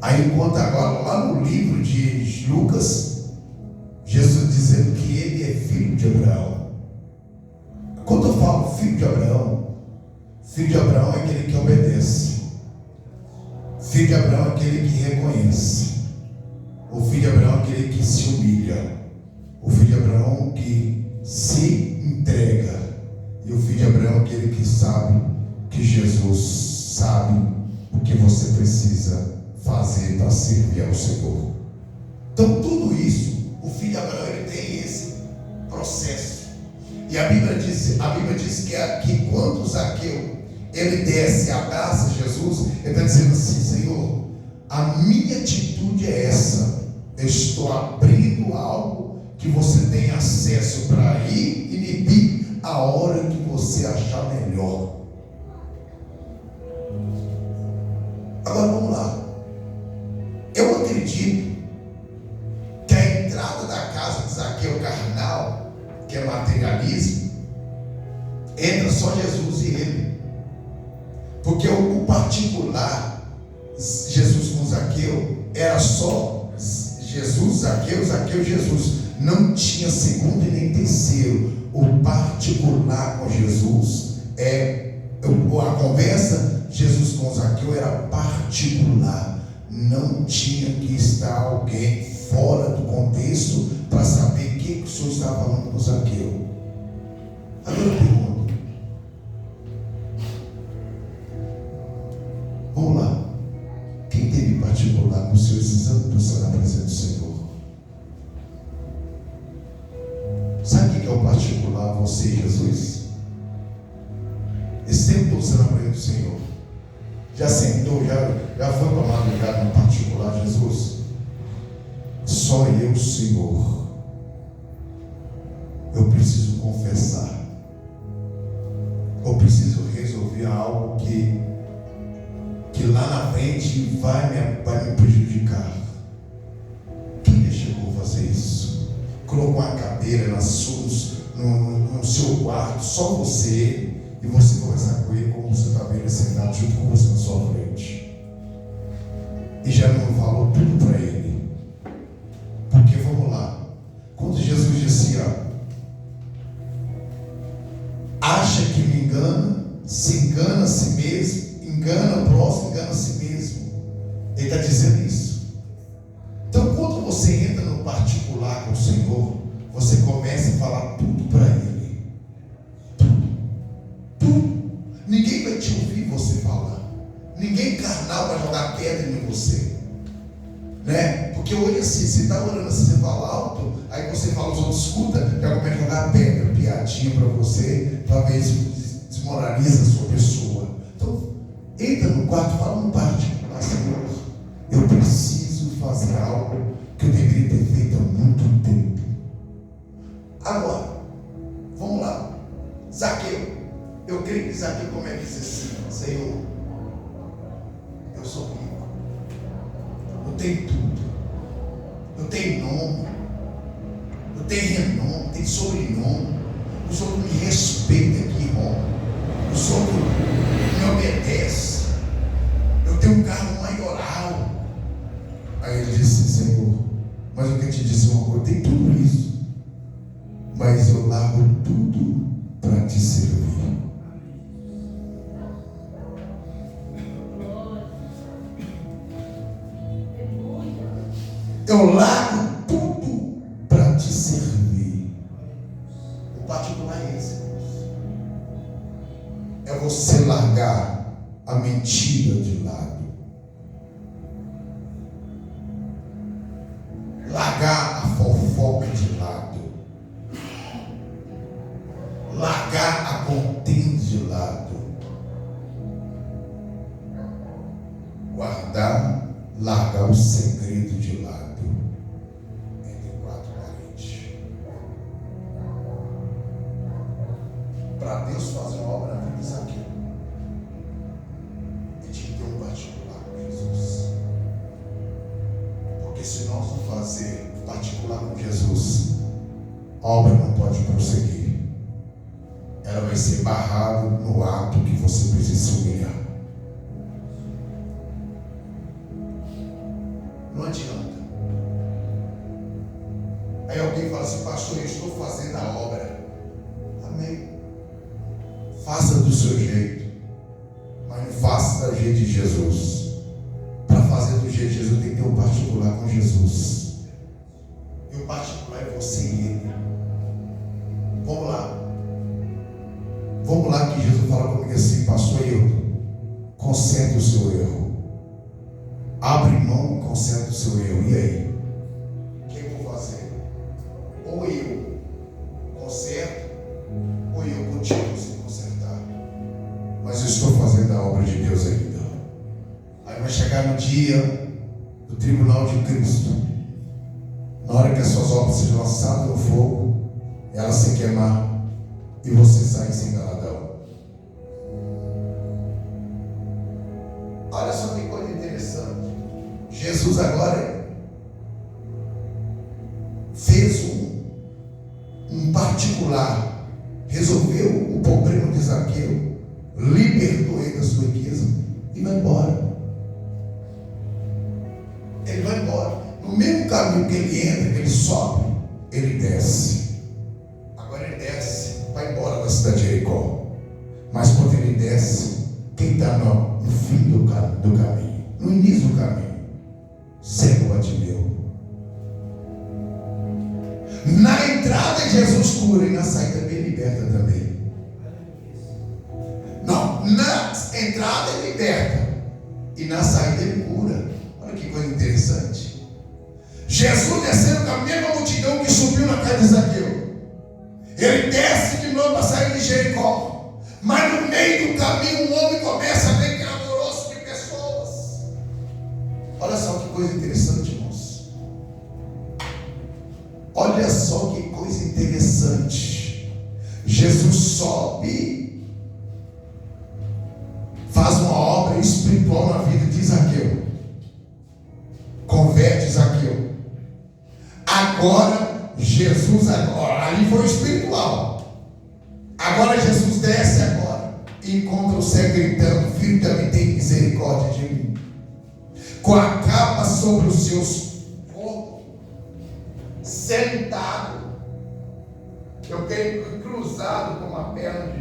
Aí enquanto agora, lá no livro de Lucas, Jesus dizendo que ele é filho de Abraão. Quando eu falo filho de Abraão é aquele que obedece. Filho de Abraão é aquele que reconhece. O filho de Abraão é aquele que se humilha. O filho de Abraão é que se entrega. E o filho de Abraão é aquele que sabe que Jesus sabe o que você precisa fazer para servir ao Senhor. Então tudo isso, o filho de Abraão ele tem esse processo. E a Bíblia diz que quando Zaqueu ele desce e abraça Jesus, ele está dizendo assim, Senhor, a minha atitude é essa. Eu estou abrindo algo que você tem acesso para ir e me pedir a hora que você achar melhor. Agora vamos lá. Eu acredito que a entrada da casa de Zaqueu carnal, que é materialismo, entra só Jesus e ele. Porque o particular, Jesus com Zaqueu, era só Jesus, Zaqueu, Jesus. Não tinha segundo e nem terceiro. O particular com Jesus a conversa Jesus com Zaqueu era particular. Não tinha que estar alguém fora do contexto para saber o que o Senhor estava falando com Zaqueu. Agora eu pergunto, vamos lá, quem teve particular com o Senhor esses anos está na presença do Senhor? Sabe o que é o particular, você e Jesus? Esse tempo todo você na presença do Senhor. Já sentou, já foi para madrugada no particular, Jesus? Só eu, Senhor. Eu preciso confessar. Eu preciso resolver algo que lá na frente vai me prejudicar. Quem chegou a fazer isso? Colocou uma cadeira no no seu quarto, só você, e você conversar com ele como você está vendo ele sentado junto com você na sua frente. E já não falou tudo para ele. Porque vamos lá, quando Jesus dizia, acha que me engana, se engana a si mesmo, engana o próximo, engana a si mesmo. Ele está dizendo isso. Então, quando você entra no particular com o Senhor, você começa a falar tudo para Ele. Tudo. Ninguém vai te ouvir você falar. Ninguém carnal vai jogar pedra em você. Né? Porque hoje assim, você está orando assim, você fala alto, aí você fala, os outros escutam, já começa a jogar pedra, piadinha para você, para ver se desmoraliza a sua pessoa. Então, entra no quarto, fala no particular, Senhor, eu preciso fazer algo que eu deveria ter feito há muito tempo. Agora, vamos lá. Zaqueu, eu creio que Zaqueu começa assim, Senhor, eu sou rico, eu tenho tudo, eu tenho nome, eu tenho renome, tenho sobrenome, o Senhor me respeita aqui, irmão, o Senhor me obedece, eu tenho um carro maioral. Aí ele disse, Senhor, mas eu quero te dizer uma coisa, eu tenho tudo isso, mas eu largo tudo para te servir. Eu largo tudo para te servir. O particular é esse. É você largar a mentira de lado. Largar a fofoca de lado. Largar a contenda de lado. Largar o segredo de lado. Entre quatro paredes. Para Deus fazer uma obra na vida de Zaqueu, ele tinha que ter um particular com Jesus. Porque se nós não fazer particular com Jesus, a obra não pode prosseguir. Ela vai ser barrada no ato que você precisa se humilhar. Não adianta. Aí alguém fala assim, pastor, eu estou fazendo a obra. Amém. Faça do seu jeito, mas não faça do jeito de Jesus. Para fazer do jeito de Jesus tem que ter um particular com Jesus. E o particular é você e Ele. Vamos lá. Vamos lá que Jesus fala comigo assim, pastor, eu conserte o seu erro. Abre mão e conserte o seu erro. E aí? O que eu vou fazer? Ou eu conserto, ou eu continuo sem consertar. Mas eu estou fazendo a obra de Deus ainda. Aí vai chegar no dia do tribunal de Cristo. Na hora que as suas obras sejam lançadas no fogo, elas se queimar e você sair sem galadão. Olha só que coisa interessante. Jesus agora fez um particular, resolveu o problema de Zaqueu, libertou ele da sua riqueza e vai embora. Ele vai embora. No mesmo caminho que ele entra, que ele sobe, ele desce. Agora ele desce, vai embora da cidade de Jericó. Mas quando ele desce, quem está no fim do caminho, no início do caminho, cego Bartimeu. Na entrada Jesus cura e na saída ele liberta também. Não, na entrada ele liberta e na saída ele cura. Olha que coisa interessante. Jesus descendo com a mesma multidão que subiu na casa de Zaqueu. Ele desce de novo para sair de Jericó. Mas no meio do caminho um homem começa a ver que é um alvoroço de pessoas. Olha só que coisa interessante, irmãos. Olha só que coisa interessante. Jesus sobe, faz uma obra espiritual na vida de Zaqueu. Converte Zaqueu. Agora Jesus agora, ali foi espiritual. Agora Jesus desce agora e encontra o cego gritando: filho Davi, tem misericórdia de mim. Com a capa sobre os seus ombros, sentado. Eu tenho cruzado com uma perna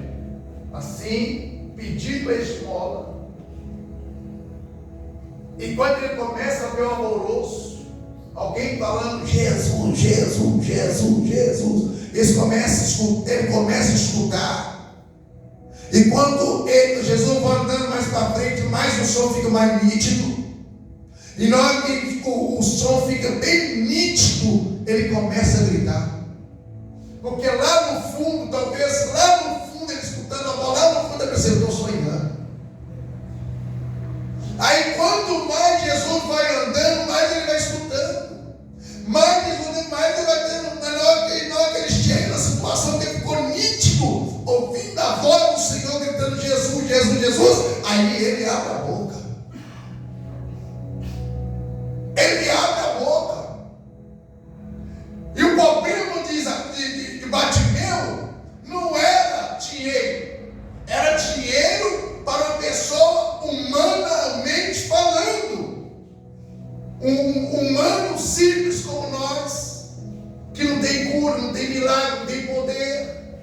assim, pedindo a esmola. E quando ele começa a ver o alvoroço, alguém falando Jesus, Jesus, Jesus, Jesus, ele começa a escutar. E quando Jesus vai andando mais para frente, mais o som fica mais nítido. E na hora que o som fica bem nítido, ele começa a gritar. Porque lá no fundo, talvez lá no fundo, ele escutando a voz, lá no fundo ele pensa: eu estou sonhando. Aí quanto mais Jesus vai andando, mais ele vai escutando. Mais ele vai tendo. Na hora que ele chega na situação que ele ficou nítido, ouvindo a voz do Senhor gritando Jesus, Jesus, Jesus, aí ele abre a boca. Ele abre a boca. E o problema de Bartimeu não era dinheiro. Era dinheiro para uma pessoa humanamente falando. Um humano simples como nós, que não tem cura, não tem milagre, não tem poder.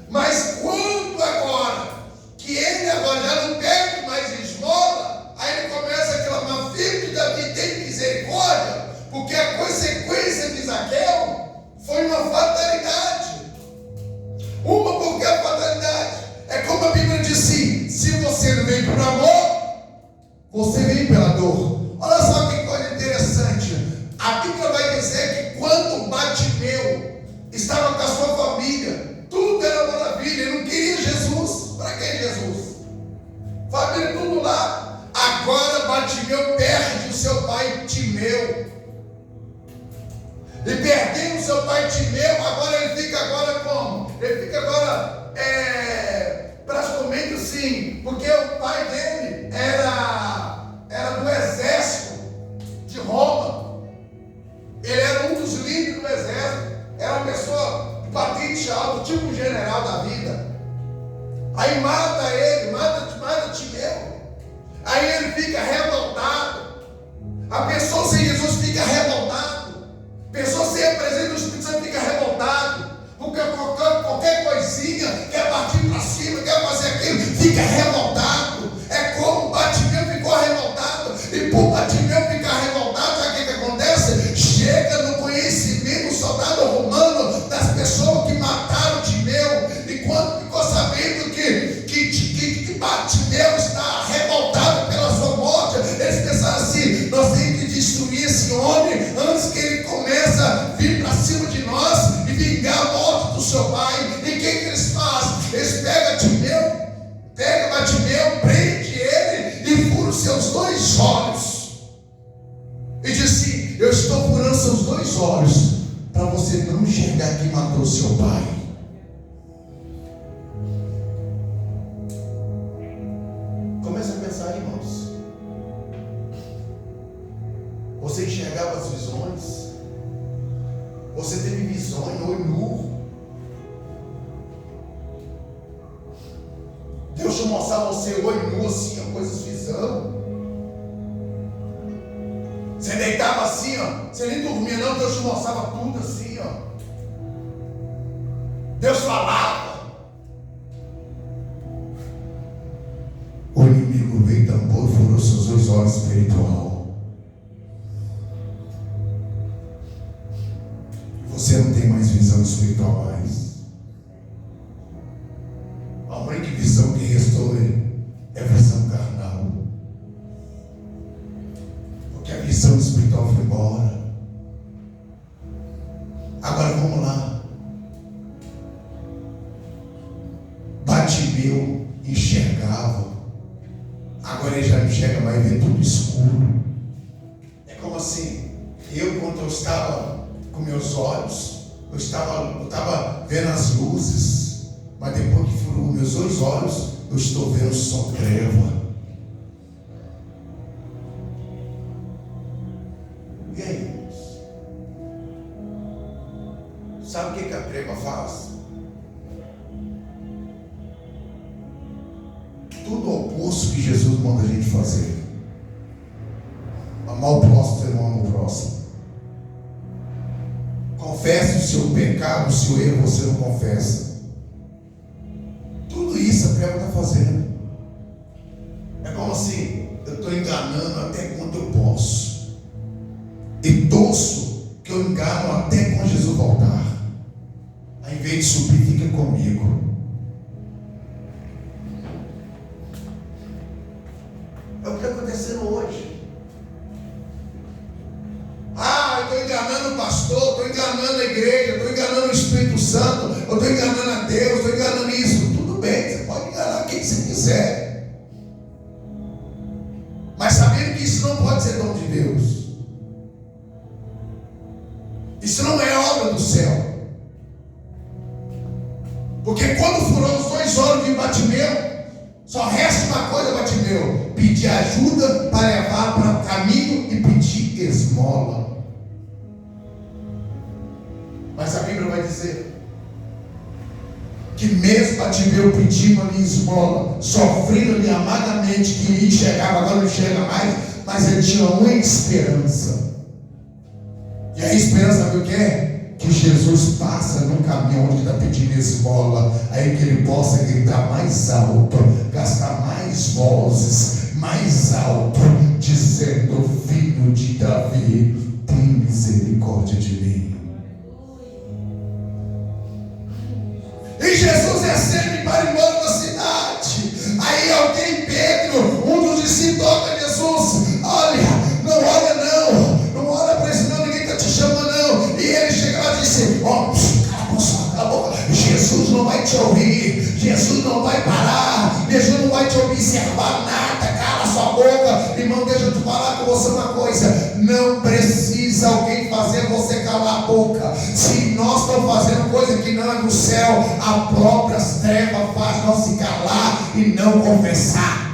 Mas quando agora, que ele agora já não pede mais esmola, aí ele começa a clamar: filho de Davi, tem misericórdia, porque a consequência de Zaqueu foi uma fatalidade. Porque a fatalidade é como a Bíblia diz assim: se você não vem por amor, você vem pela dor. Olha só que coisa interessante. A Bíblia vai dizer que quando Bartimeu estava com a sua família, tudo era maravilha, ele não queria Jesus. Para que Jesus? Família tudo lá. Agora Bartimeu perde o seu pai Timeu. E perdendo o seu pai Timeu, agora ele fica agora como? Ele fica agora praticamente assim, porque o pai dele era do exército de Roma. Ele era um dos líderes do exército. Era uma pessoa de patente alta, tipo um general da vida. Aí mata ele, mata Timeu. Aí ele fica revoltado. A pessoa sem Jesus fica revoltado. A pessoa sem a presença do Espírito Santo fica revoltado. Porque qualquer coisinha quer partir para cima, quer fazer aquilo, fica revoltado. É como Bartimeu ficou revoltado. E por Bartimeu ficar revoltado, sabe o que acontece? Chega no conhecimento, o soldado romano, das pessoas que mataram Timeu. E quando ficou sabendo que Bartimeu está revoltado pela sua morte, eles pensaram assim: nós temos que destruir esse homem antes que ele comece a vir para cima de nós e vingar a morte do seu pai. E o que eles fazem? Eles pegam Bartimeu, prende ele e furam seus 2 olhos. E diz assim: eu estou furando seus 2 olhos para você não enxergar quem matou seu pai. Começa a pensar, irmãos. Você enxergava as visões. Você teve visões, olho nu. Deus te mostrava você olho nu assim, ó, coisas visão. Você deitava assim, ó. Você nem dormia não, Deus te mostrava tudo assim, ó. Deus falava. O inimigo veio, tampou e furou seus 2 olhos espiritual. Você não tem mais visão espiritual mais. A única visão que restou é a visão carnal. Porque a visão espiritual foi embora. Agora vamos lá. Bartimeu enxergava. Agora ele já não enxerga mais, vê tudo escuro. É como assim: quando eu estava com meus olhos, eu estava vendo as luzes, mas depois que furou meus 2 olhos, eu estou vendo só treva. E aí, irmãos? Sabe o que a treva faz? Tudo ao oposto que Jesus manda a gente fazer. Amar o próximo, você não ama o próximo. Confesse o seu pecado, o seu erro, você não confessa. Tudo isso a treva está fazendo. É como assim, eu estou enganando até quanto eu posso. E torço que eu engano até quando Jesus voltar. Ao invés de subir, fica comigo. É o que está acontecendo hoje. Eu estou enganando o pastor, estou enganando a igreja, estou enganando o Espírito Santo, eu estou enganando a Deus, estou enganando isso. Tudo bem, você pode enganar quem você quiser. Mas sabendo que isso não pode ser dom de Deus. Isso não é obra do céu. Porque quando furou os 2 olhos de Bartimeu, só resta uma coisa, Bartimeu: pedir ajuda para levar para o caminho e pedir esmola. Mas a Bíblia vai dizer que mesmo Bartimeu pedindo ali esmola, sofrendo ali amargamente, que ele enxergava, agora não enxerga mais, mas ele tinha uma esperança. E a esperança, sabe o que é? Que Jesus passa num caminho onde está pedindo esmola, aí que ele possa gritar mais alto, gastar mais vozes, mais alto, dizendo: filho de Davi, tem misericórdia de mim. E Jesus recebe para embora da cidade. Aí alguém, Pedro, um dos discípulos, toca Jesus: olha, não olha não olha para esse não, ninguém está te chamando não. E ele chega lá e disse: cala a boca, Jesus não vai te ouvir, Jesus não vai parar, Jesus não vai te observar nada, cala sua boca. Irmão, deixa eu te falar com você uma coisa: não precisa alguém fazer você calar a boca. Se nós estamos fazendo coisa que não é do céu, a própria treva faz nós se calar e não confessar.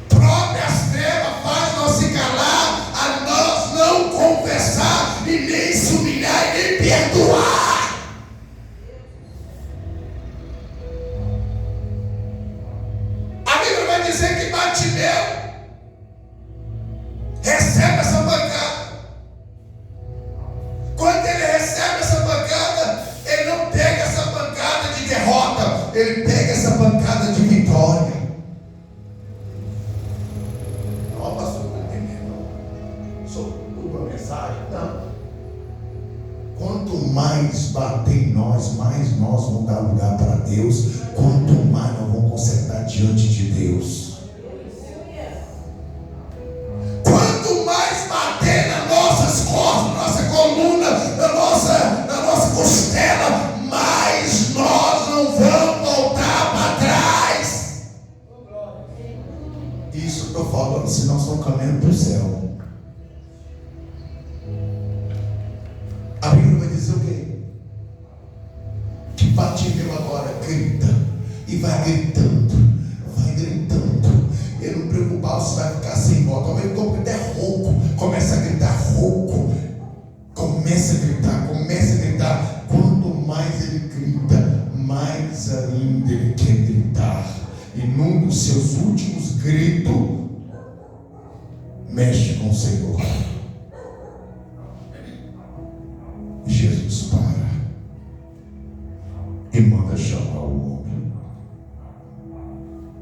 Próprias trevas faz nós se calar, a nós não confessar e nem se humilhar e nem perdoar. Dizer que Bartimeu recebe essa pancada. Quando ele recebe essa pancada, ele não pega essa pancada de derrota, ele pega essa pancada de vitória. Não, pastor, não entendi não. Sou uma mensagem? Não. Quanto mais bater em nós, mais nós vamos dar lugar para Deus. Quanto mais nós vamos consertar diante de Deus. Quanto mais bater nas nossas costas, na nossa coluna, na nossa costela, mais nós não vamos voltar para trás. Isso eu estou falando se nós estamos caminhando para o céu. A Bíblia vai dizer o quê? Que Bartimeu agora grita, e vai gritando, ele não preocupava se vai ficar sem voz. Talvez ele grita até rouco, começa a gritar rouco, começa a gritar. Quanto mais ele grita, mais ainda ele quer gritar. E num dos seus últimos gritos, mexe com o Senhor. Jesus para e manda chamar o homem.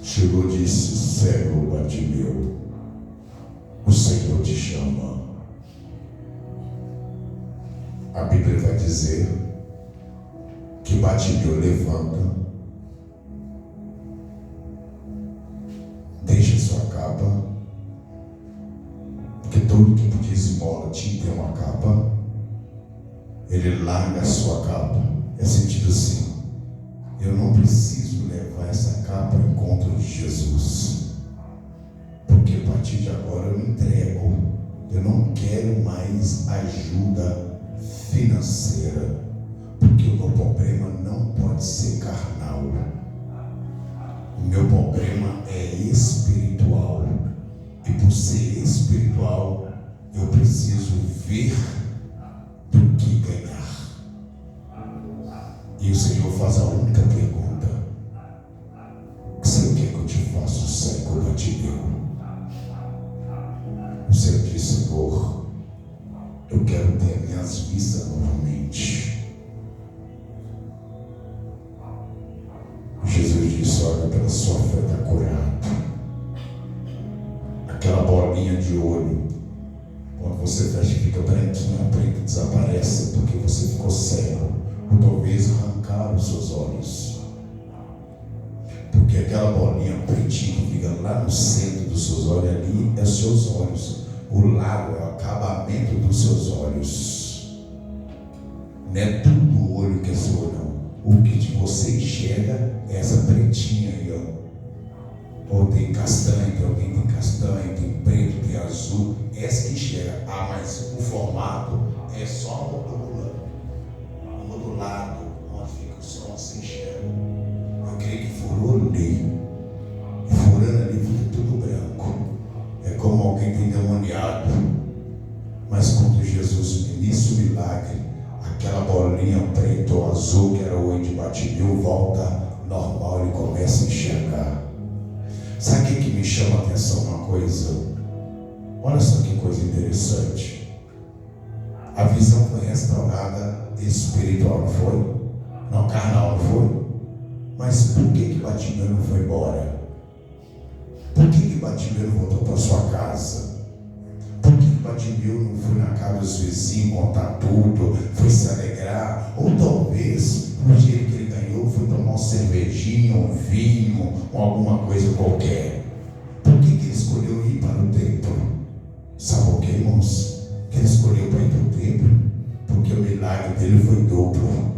Chegou e disse: cego Bartimeu, o Senhor te chama. A Bíblia vai dizer que Bartimeu levanta, deixa sua capa, porque todo tipo de esmola tinha que ter uma capa. Ele larga a sua capa. É sentido assim: eu não preciso levar essa capa ao encontro de Jesus, porque a partir de agora eu me entrego. Eu não quero mais ajuda financeira, porque o meu problema não pode ser carnal. O meu problema é espiritual, e por ser espiritual eu viver do que ganhar. E o Senhor faz a única pergunta: o que você quer que eu te faça? O século te deu. O Senhor diz: Senhor, eu quero ter minhas vistas novamente. Jesus disse: olha, pela sua fé está curado. Aquela bolinha de olho, quando você fecha, fica branquinha, preta, desaparece porque você ficou cego, ou talvez arrancaram os seus olhos. Porque aquela bolinha pretinha que fica lá no centro dos seus olhos, ali é os seus olhos. O lago é o acabamento dos seus olhos. Não é tudo o olho que é seu olho, não. O que você enxerga é essa pretinha aí, ó. Ou tem castanho, tem alguém tem castanho, tem preto, tem azul. Essa que enxerga. Ah, mas o formato é só modulado, onde fica o som, se enxerga. Eu creio que furou ali. E furando ali fica tudo branco. É como alguém tem demoniado. Mas quando Jesus inicia o milagre, aquela bolinha preta ou azul que era o olho de Bartimeu volta normal, ele começa a enxergar. Sabe o que me chama a atenção? Uma coisa, olha só que coisa interessante. A visão foi restaurada espiritual, não foi? Não, carnal, não foi? Mas por que Bartimeu não foi embora? Por que Bartimeu não voltou para sua casa? Por que Bartimeu não foi na casa dos vizinhos contar tudo, foi se alegrar? Ou talvez no dinheiro que ele ganhou foi tomar uma cervejinha, um vinho, ou alguma coisa qualquer. Por que ele escolheu ir para o templo? Sabe o que, irmãos? Que ele escolheu para ir para o templo? Porque o milagre dele foi duplo.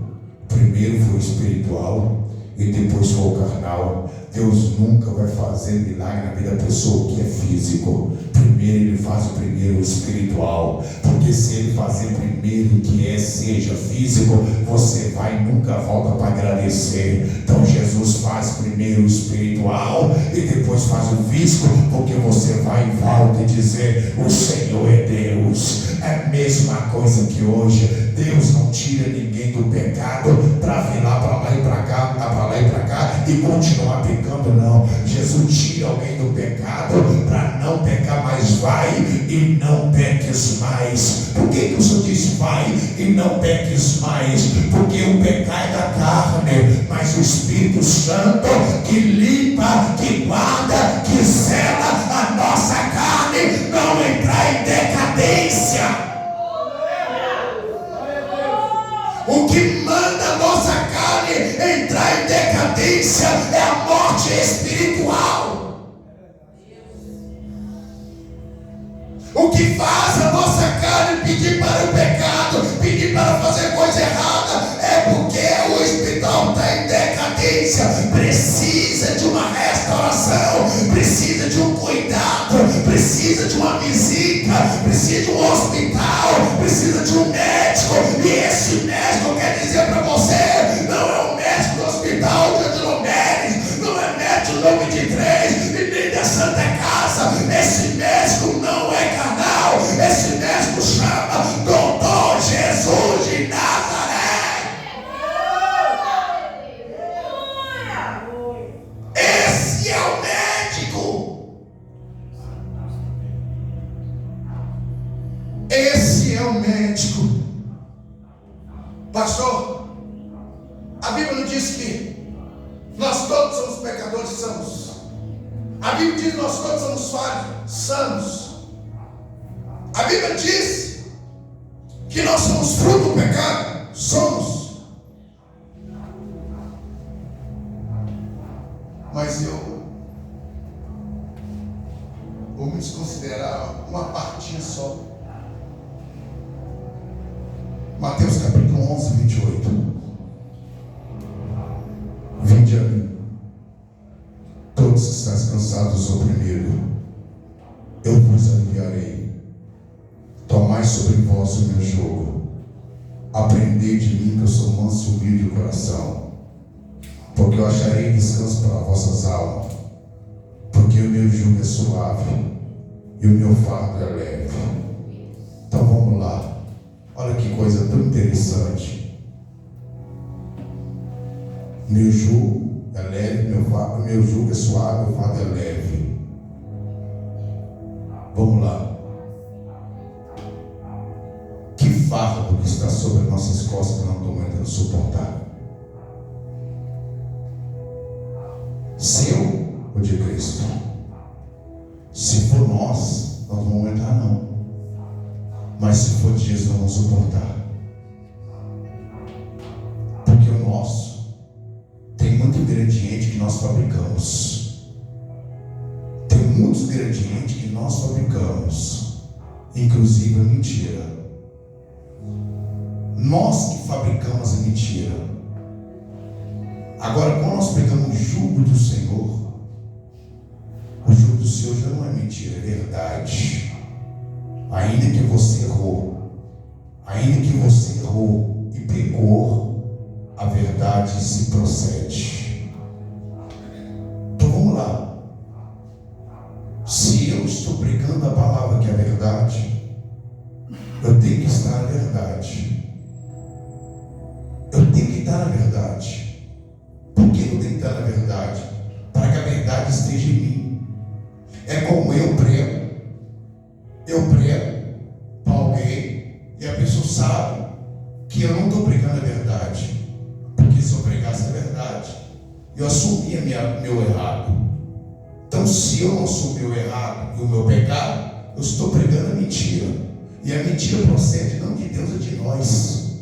Primeiro foi o espiritual e depois foi o carnal. Deus nunca vai fazer milagre na vida da pessoa que é físico. Primeiro ele faz o primeiro espiritual. Porque se ele fazer primeiro que seja físico, você vai e nunca volta para agradecer. Então Jesus faz primeiro o espiritual e depois faz o físico, porque você vai e volta e dizer: o Senhor é Deus. É a mesma coisa que hoje. Deus não tira ninguém do pecado para vir lá, para lá e para cá, para lá e para cá e continuar pecando, não. Jesus tira alguém do pecado para não pecar mais. Vai e não peques mais. Por que o Senhor diz vai e não peques mais? Porque o pecado é da carne, mas o Espírito Santo que limpa, que guarda, que sela a nossa carne não entrar em decadência. O que manda a nossa carne entrar em decadência é a morte espiritual. O que faz a nossa carne pedir para o pecado, pedir para fazer coisa errada, é porque o espiritual está em decadência. Precisa de uma restauração, precisa de um cuidado, precisa de uma visita, precisa de um hospital, precisa de um médico. E esse médico quer dizer para você: não é o médico do hospital de Angelomeres, não é médico do 23 e nem da Santa Casa. Esse médico não é carnal, esse médico chama Doutor Jesus de Nazaré. Esse é o médico. Esse é o médico. Pastor, a Bíblia não diz que nós todos somos pecadores sãos. A Bíblia diz que nós todos somos falhos, sãos. A Bíblia diz que nós somos fruto do pecado. Somos. Mas eu vou me desconsiderar uma partinha só. Mateus capítulo 11, 28. Vinde a mim, todos que estáis cansados ou oprimidos, eu vos aliviarei. Tomai sobre vós o meu jugo. Aprendei de mim, que eu sou manso e humilde de coração, porque eu acharei descanso para vossas almas. Porque o meu jugo é suave e o meu fardo é leve. Então vamos lá. que coisa tão interessante. Meu jugo é leve, meu jugo é suave, meu fardo é leve. Vamos lá. Que fardo que está sobre nossas costas que não estamos aguentando suportar? Seu ou de Cristo? Se for nós não vamos aguentar não. Mas se for de Jesus, nós vamos suportar. Porque o nosso tem muito ingrediente que nós fabricamos. Tem muitos ingredientes que nós fabricamos, inclusive a mentira. Nós que fabricamos a mentira. Agora, quando nós pegamos o jugo do Senhor, o jugo do Senhor já não é mentira, é verdade. Ainda que você errou e pecou, a verdade se procede. Então vamos lá. Se eu estou pregando a palavra que é a verdade, eu tenho que estar na verdade. Eu tenho que estar na verdade. Por que eu tenho que estar na verdade? Para que a verdade esteja em mim. É como eu prego para alguém e a pessoa sabe que eu não estou pregando a verdade, porque se eu pregasse a verdade, eu assumia meu errado. Então, se eu não assumir o errado e o meu pecado, eu estou pregando a mentira, e a mentira procede não de Deus, é de nós.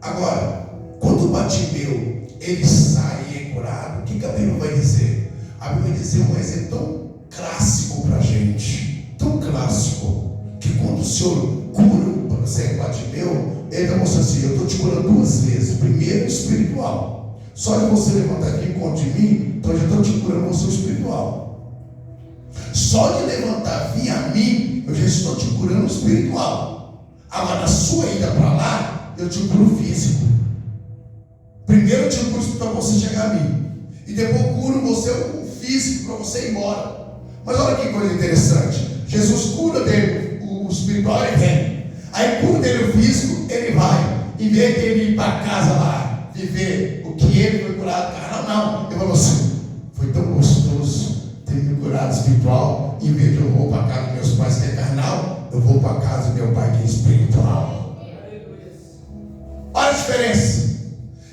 Agora, quando o Bartimeu ele sai e é curado, o que a Bíblia vai dizer? A Bíblia vai dizer um exemplo tão clássico para a gente, tão clássico, que quando o Senhor cura você, Bartimeu, ele está mostrando assim: eu estou te curando duas vezes. Primeiro, espiritual. Só de você levantar aqui contra mim, então eu já estou te curando o seu espiritual. Só de levantar vir a mim, eu já estou te curando o espiritual. Agora, na sua ida para lá, eu te curo o físico. Primeiro eu te curo para você chegar a mim, e depois eu curo você o físico para você ir embora. Mas olha que coisa interessante. Jesus cura dele o espiritual, ele vem. Aí cura dele o físico, ele vai. Em vez de ele ir para casa lá, viver o que ele foi curado carnal, não. Ele falou assim: foi tão gostoso ter me curado espiritual. Em vez de eu vou para casa dos meus pais que é carnal, eu vou para casa do meu pai que é espiritual. Olha a diferença.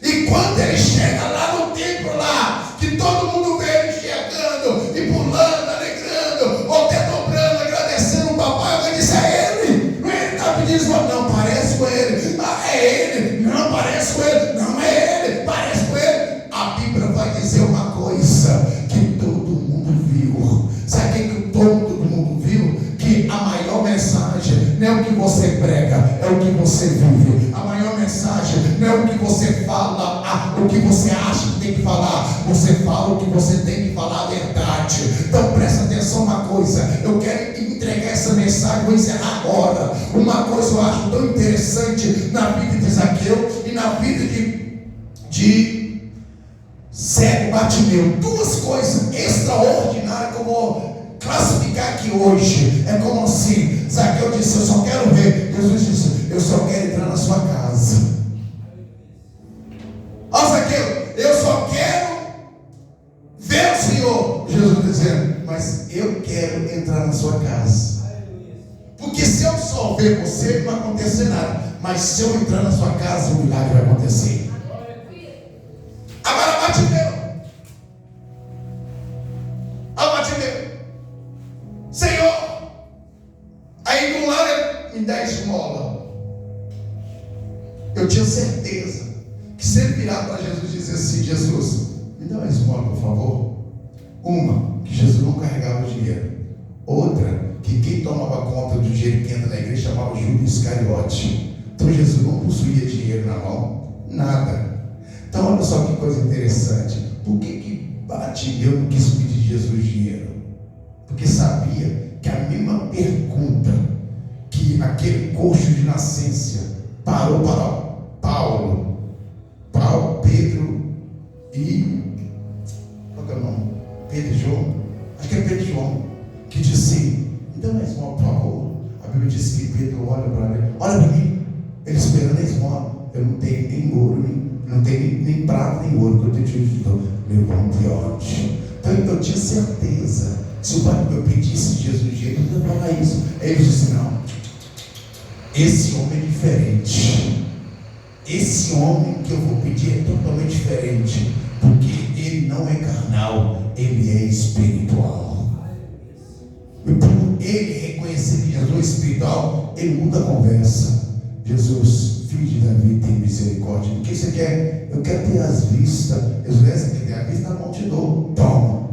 E quando ele chega lá no templo lá, que todo mundo vê ele chegando e pulando, alegrando, ou até dobrando, agradecendo o papai, vai dizer: é ele. Não é ele que está pedindo isso, não, parece com ele. Ah, é ele. Não, parece com ele. Não, é ele. Parece com ele. A Bíblia vai dizer uma coisa que todo mundo viu. Sabe o que todo mundo viu? Que a maior mensagem não é o que você prega, é o que você vive. A maior mensagem não é o que você fala, o que você acha que tem que falar. Você fala o que você tem que falar, a verdade. Então presta atenção uma coisa. Eu quero entregar essa mensagem, vou encerrar agora. Uma coisa eu acho tão interessante na vida de Zaqueu e na vida de cego Bartimeu. Duas coisas extraordinárias que eu vou classificar aqui hoje. É como assim: Zaqueu disse: eu só quero ver. Jesus disse: eu só quero entrar na sua casa. Ó, Zaqueu, eu só quero ver o Senhor. Jesus dizendo: mas eu quero entrar na sua casa. Porque se eu só ver você, não vai acontecer nada. Mas se eu entrar na sua casa, o milagre vai acontecer. Agora Bartimeu. Senhor, aí de um lado me dá esmola. Eu tinha certeza que se ele virar para Jesus e dizer assim: Jesus, me dá uma esmola, por favor. Uma, que Jesus não carregava o dinheiro. Outra, que quem tomava conta do dinheiro que entra na igreja chamava Judas Iscariote. Então Jesus não possuía dinheiro na mão, nada. Então olha só que coisa interessante. Por que Bartimeu não quis pedir de Jesus dinheiro? Porque sabia que a mesma pergunta que aquele coxo de nascença parou para Paulo, Pedro e... qual é o nome? Pedro e João? Acho que é Pedro e João. Que disse assim: me dá mais uma, por favor. A Bíblia diz que Pedro olha para mim. Ele esperando eu não tenho nem ouro, não tenho nem prata nem ouro, que eu te dou, meu bom Deus. Então eu tinha certeza, se o pai eu pedisse Jesus jeito, eu ia falar isso. Aí ele disse, não, esse homem é diferente. Esse homem que eu vou pedir é totalmente diferente, porque ele não é carnal, ele é espiritual. E por ele reconhecer que Jesus é espiritual, ele muda a conversa. Jesus, filho de Davi, tem misericórdia. O que você quer? Eu quero ter as vistas. Jesus, você quer ter a vista? Não te dou. Toma.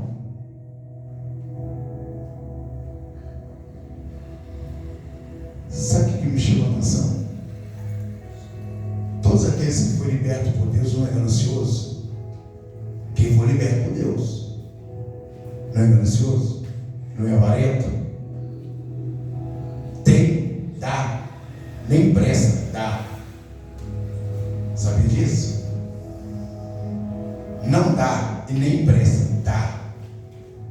Sabe o que me chamou a atenção? Todos aqueles que foram libertos por Deus não é ganancioso. Quem foi liberto por Deus não é ganancioso, não é avarento. Tem, dá, nem presta, dá. Sabe disso? Não dá e nem presta, dá.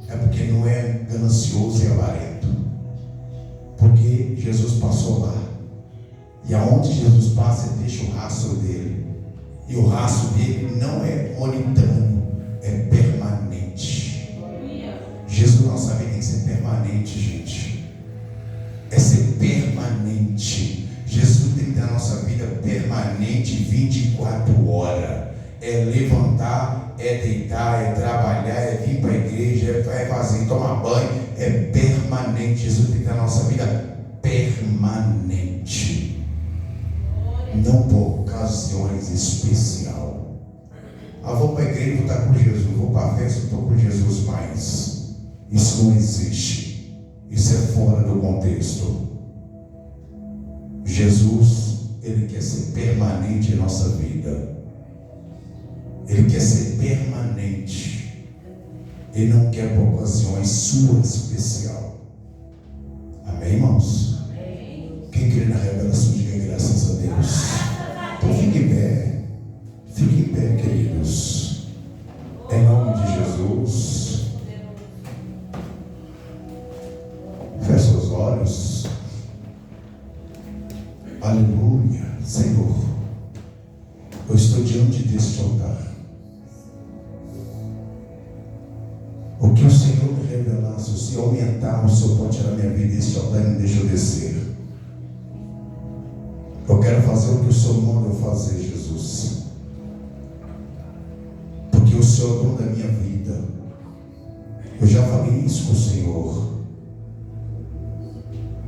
É porque não é ganancioso e avarento. Porque Jesus passou lá. E aonde Jesus passa, ele deixa o rastro dele. E o rastro dele não é momentâneo, é permanente. Jesus na nossa vida tem que ser permanente, gente. É ser permanente. Jesus tem que ter na nossa vida permanente 24 horas. É levantar, é deitar, é trabalhar, é vir para a igreja, é fazer, tomar banho. É permanente. Jesus tem que ter na nossa vida permanente. Não por ocasiões especiais. Vou para a igreja, vou estar com Jesus. Vou para a festa, estou com Jesus mais. Isso não existe. Isso é fora do contexto. Jesus, ele quer ser permanente em nossa vida. Ele quer ser permanente. Ele não quer por ocasiões suas especiais. Amém, irmãos? Quem crê na revelação, diga graças a Deus. Então fique em pé. Fique em pé, queridos. Em nome de Jesus. Feche os olhos. Aleluia. Senhor, eu estou diante deste altar. O que o Senhor me revelasse, se aumentar, o Senhor pode tirar minha vida deste altar e não deixa eu descer. Eu quero fazer o que o Senhor manda eu fazer, Jesus. Porque o Senhor é o dono da minha vida. Eu já falei isso com o Senhor.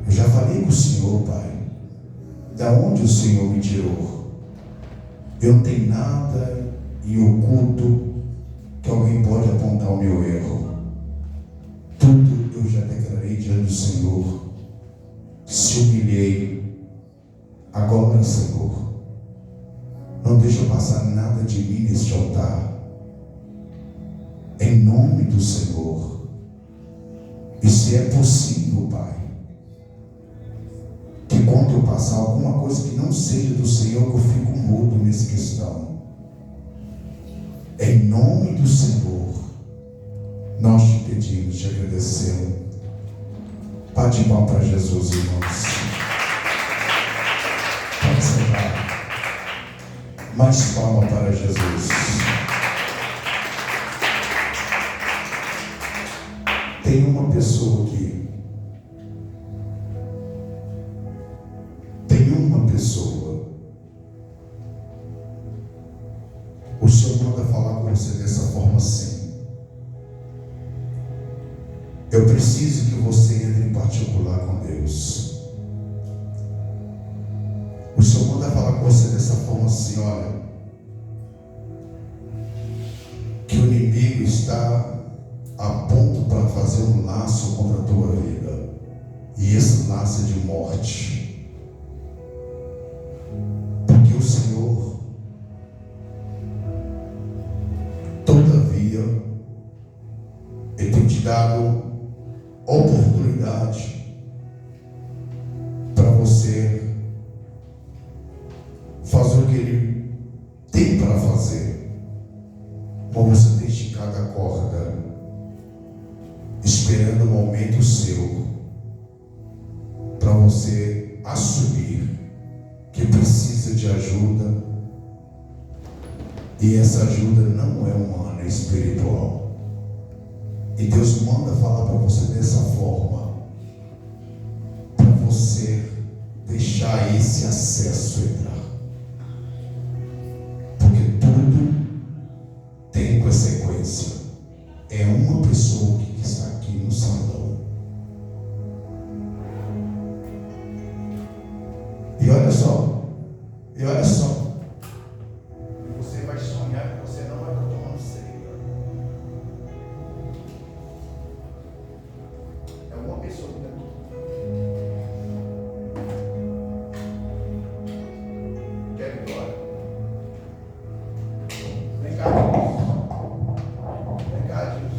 Eu já falei com o Senhor, Pai. Da onde o Senhor me tirou? Eu não tenho nada em oculto que alguém pode apontar o meu erro. Tudo eu já declarei diante do Senhor. Se humilhei. Agora, Senhor, não deixa passar nada de mim neste altar. Em nome do Senhor. E se é possível, Pai, que quando eu passar alguma coisa que não seja do Senhor, que eu fico mudo nessa questão. Em nome do Senhor, nós te pedimos, te agradecemos. Bate palma para Jesus, irmãos. Pode sentar. Mais palma para Jesus. Tem uma pessoa aqui. Tem uma pessoa. O Senhor manda falar com você dessa forma assim. Eu preciso que você entre em particular com Deus. O Senhor manda falar com você dessa forma assim, olha. Que o inimigo está a ponto para fazer um laço contra a tua vida. E esse laço é de morte. Porque o Senhor, todavia, Ele tem te dado oportunidade para você fazer o que Ele tem para fazer. Mas você tem esticado a corda, esperando o momento seu, para você assumir que precisa de ajuda, E essa ajuda não é humana, é espiritual. E Deus manda falar para você dessa forma, para você deixar esse acesso entrar. Porque tudo tem consequência. É uma pessoa que está aqui no salão. E olha só, você vai sonhar que você não vai estar tomando ceia. É uma pessoa que está aqui. Quer ir embora? Vem cá, vem cá, Jesus.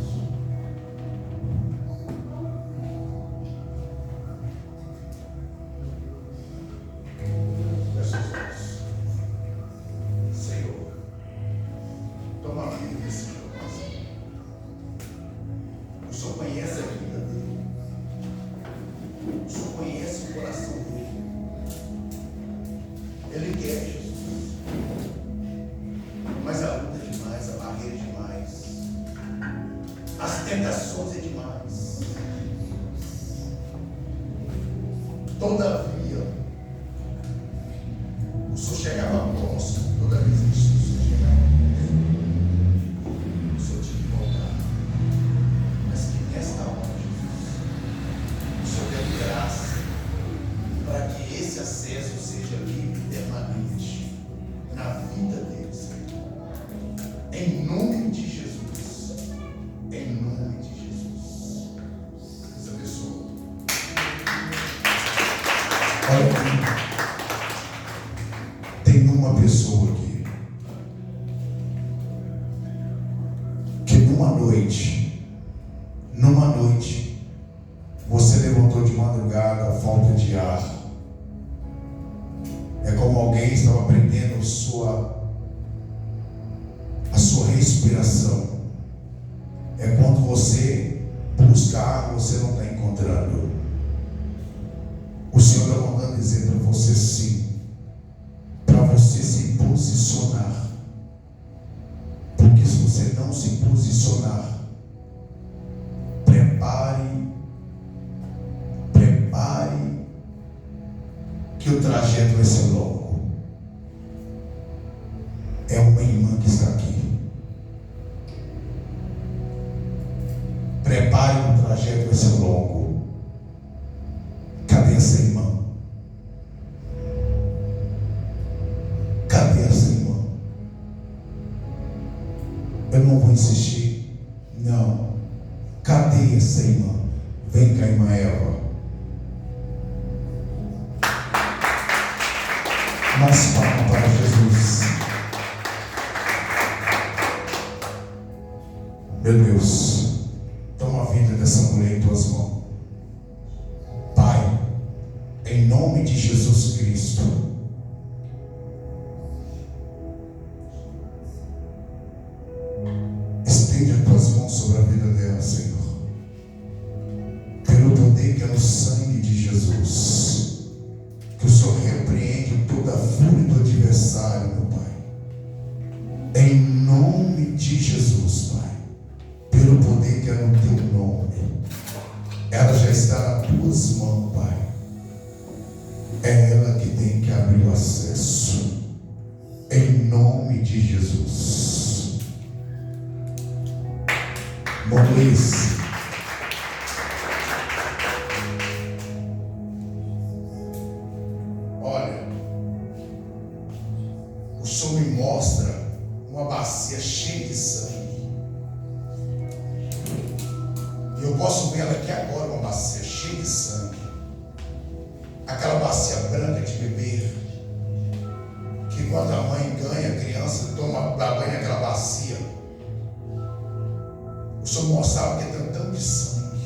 Senhor, toma a vida desse rapaz. O Senhor conhece a vida dele. O Senhor conhece o coração dele. Ele quer Jesus. Mas a luta é demais, a barreira é demais. As tentações é demais. Todavia, o Senhor chegava próximo, toda vez que o Senhor chegava próximo, o Senhor tinha que voltar. Mas que nesta hora, Jesus, o Senhor deu graça para que esse acesso seja livre e permanente na vida deles. Em nome de Jesus. Em nome de Jesus. Essa pessoa. Olha aqui. Tem uma pessoa aqui que numa noite, você levantou de madrugada, falta de ar. É como alguém estava prendendo a sua respiração. É quando você busca água, você não está encontrando. O Senhor está mandando dizer para você sim, para você se posicionar. Porque se você não se posicionar, prepare que o trajeto vai ser longo. É uma irmã que está aqui. Prepare que o trajeto vai ser longo. Cadê essa irmã? Cadê essa irmã? Eu não vou insistir. Não. Cadê essa irmã? Vem cá, irmã Eva. Mais palma para Jesus. Meu Deus, toma a vida dessa mulher em tuas mãos. Pai, em nome de Jesus Cristo, estende as tuas mãos sobre a vida dela, Senhor. Pelo poder que é no sangue de Jesus, que o Senhor repreende toda a fúria do adversário, meu Pai. Em nome de Jesus, Pai. Pelo poder que é no teu nome. Ela já está nas tuas mãos, Pai. É ela que tem que abrir o acesso. Em nome de Jesus. Luiz. Olha, o Senhor me mostra uma bacia cheia de sangue. E eu posso ver ela aqui agora, uma bacia cheia de sangue. Aquela bacia branca de beber. Que quando a mãe ganha, a criança toma banho naquela bacia. O Senhor mostrava que tem tanto de sangue.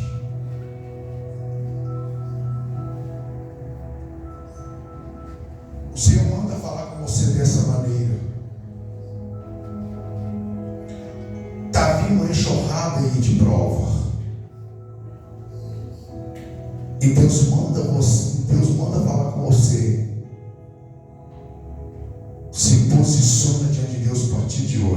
O Senhor manda falar com você dessa maneira. Está vindo uma enxurrada aí de prova. E Deus manda falar com você. Se posiciona diante de Deus a partir de hoje.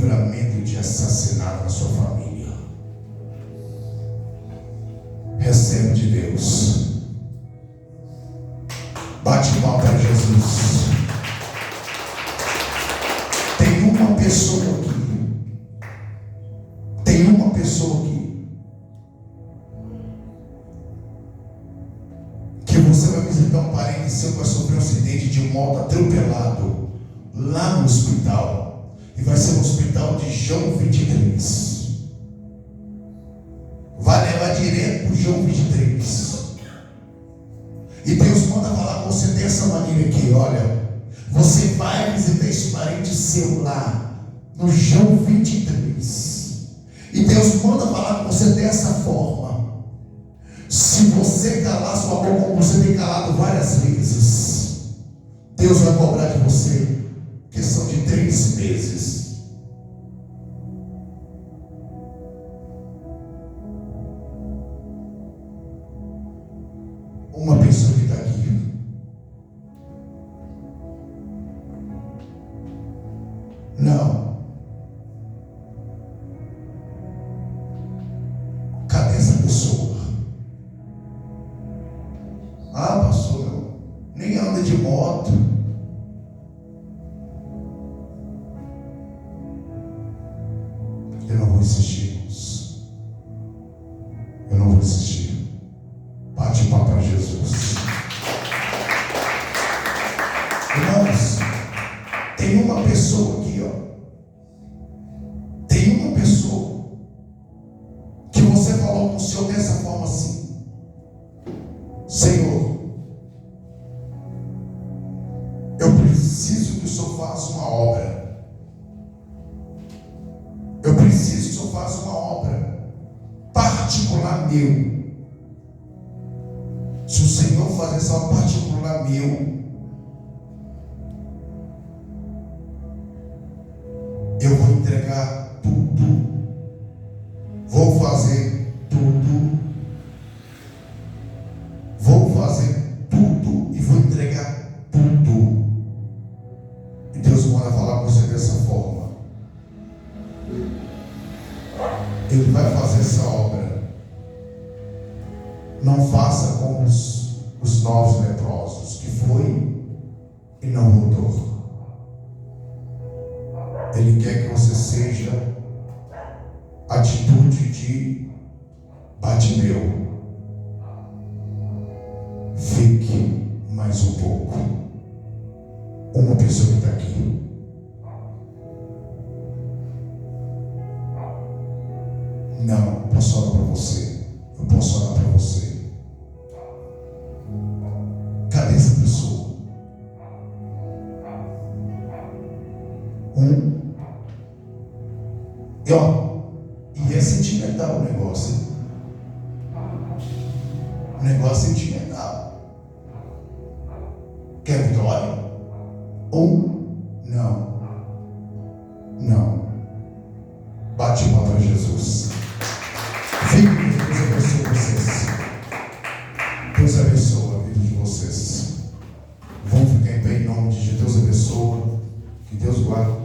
livramento de assassinato na sua família. Recebe de Deus. Bate palma para Jesus. Tem uma pessoa aqui. Tem uma pessoa aqui que você vai visitar um parente seu que vai sofrer um acidente de moto atropelado lá no hospital. E vai ser no hospital de João 23. Vai levar direto para o João 23. E Deus manda falar com você dessa maneira aqui, olha. Você vai visitar esse parente seu lá no João 23. E Deus manda falar com você dessa forma. Se você calar sua boca como você tem calado várias vezes, Deus vai cobrar de você questão de 3 meses. Uma pessoa que está aqui. Não. Cadê essa pessoa? Ah, pastor, nem anda de moto. Eu não vou insistir, irmãos. Eu não vou insistir. Bate palma para Jesus. Irmãos, tem uma pessoa aqui, ó. Tem uma pessoa que você falou com o Senhor dessa forma assim: Senhor, eu preciso que o Senhor faça uma obra. Eu preciso que o Senhor faça uma obra particular meu. Se o Senhor fazer essa obra particular meu, eu vou entregar tudo. Vou fazer tudo. Vou fazer tudo e vou entregar tudo. E Deus manda falar com você dessa forma. Ele vai fazer essa obra. Não faça como os 9 leprosos, que foi e não voltou. Ele quer que você seja atitude de Bartimeu. Fique mais um pouco. Uma pessoa que está aqui. Não, posso orar para você. Eu posso orar para você. Cadê essa pessoa? E é sentimental o negócio. O negócio é sentimental. Quer vitória? Não. Não. Bate uma para Jesus. Fique, Deus abençoe vocês. Deus abençoe a vida de vocês. Vamos ficar em pé em nome de Deus. Deus abençoe. Que Deus guarde.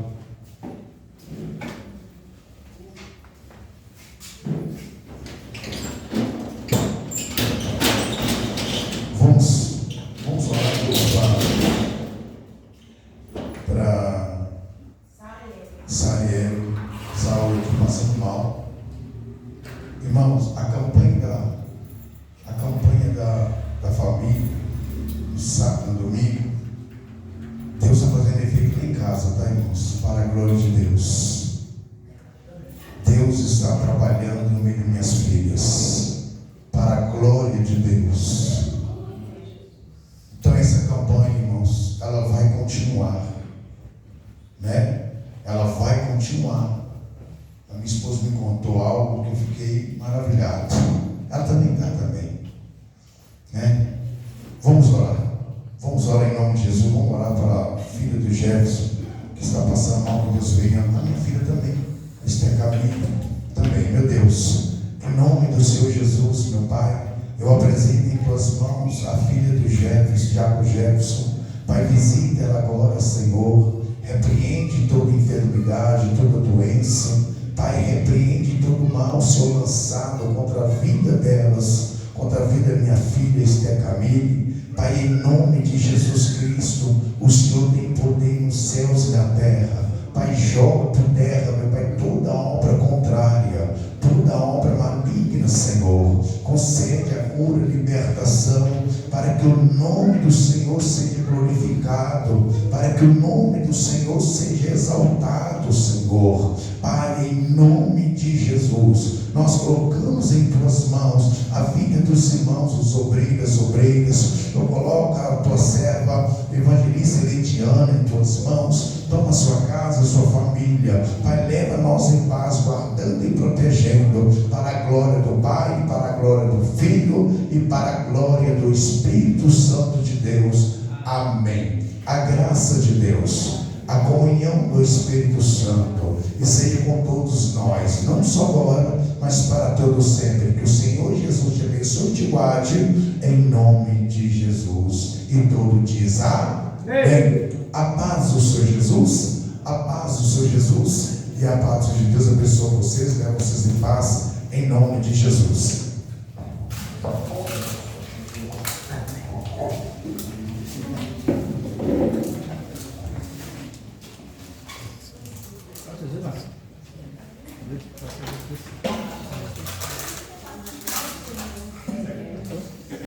Vamos orar para Sariel, Saúl, que passando mal. Irmãos, a campanha da família, no sábado, no domingo, Deus está fazendo efeito lá em casa, tá, irmãos? Para a glória de Deus. Deus está trabalhando no meio de minhas filhas, para a glória de Deus. Então essa campanha, irmãos, ela vai continuar, né? Ela vai continuar. A minha esposa me contou algo que eu fiquei maravilhado. Ela também está também, né? Vamos orar em nome de Jesus. Vamos orar para a filha do Jefferson, que está passando mal, que Deus venha. A minha filha também está em caminho também, meu Deus. Em nome do Senhor Jesus, meu Pai, eu apresento em tuas mãos a filha do Jefferson, Thiago Jefferson. Pai, visita ela agora, Senhor. Repreende toda enfermidade, toda doença. mão, Senhor, lançado contra a vida delas, contra a vida da minha filha Esther Camille. Pai, em nome de Jesus Cristo, o Senhor tem poder nos céus e na terra. Pai, joga por terra, meu Pai, toda obra contrária, toda obra maligna, Senhor. Concede a cura, a libertação, para que o nome do Senhor seja glorificado, para que o nome do Senhor seja exaltado, Senhor. Pai, em nome de Jesus, nós colocamos em tuas mãos a vida dos irmãos, os obreiros, obreiras. Eu coloco a tua serva, evangelista Letiana, em tuas mãos. Toma a sua casa, a sua família. Pai, leva nós em paz, guardando e protegendo, para a glória do Pai, para a glória do Filho e para a glória do Espírito Santo de Deus. Amém. A graça de Deus, a comunhão do Espírito Santo, e seja com todos nós, não só agora, mas para todo sempre. Que o Senhor Jesus te abençoe e te guarde, em nome de Jesus. E todo diz amém. A paz do Senhor Jesus, a paz do Senhor Jesus, e a paz de Deus abençoe vocês, leve vocês em paz, em nome de Jesus.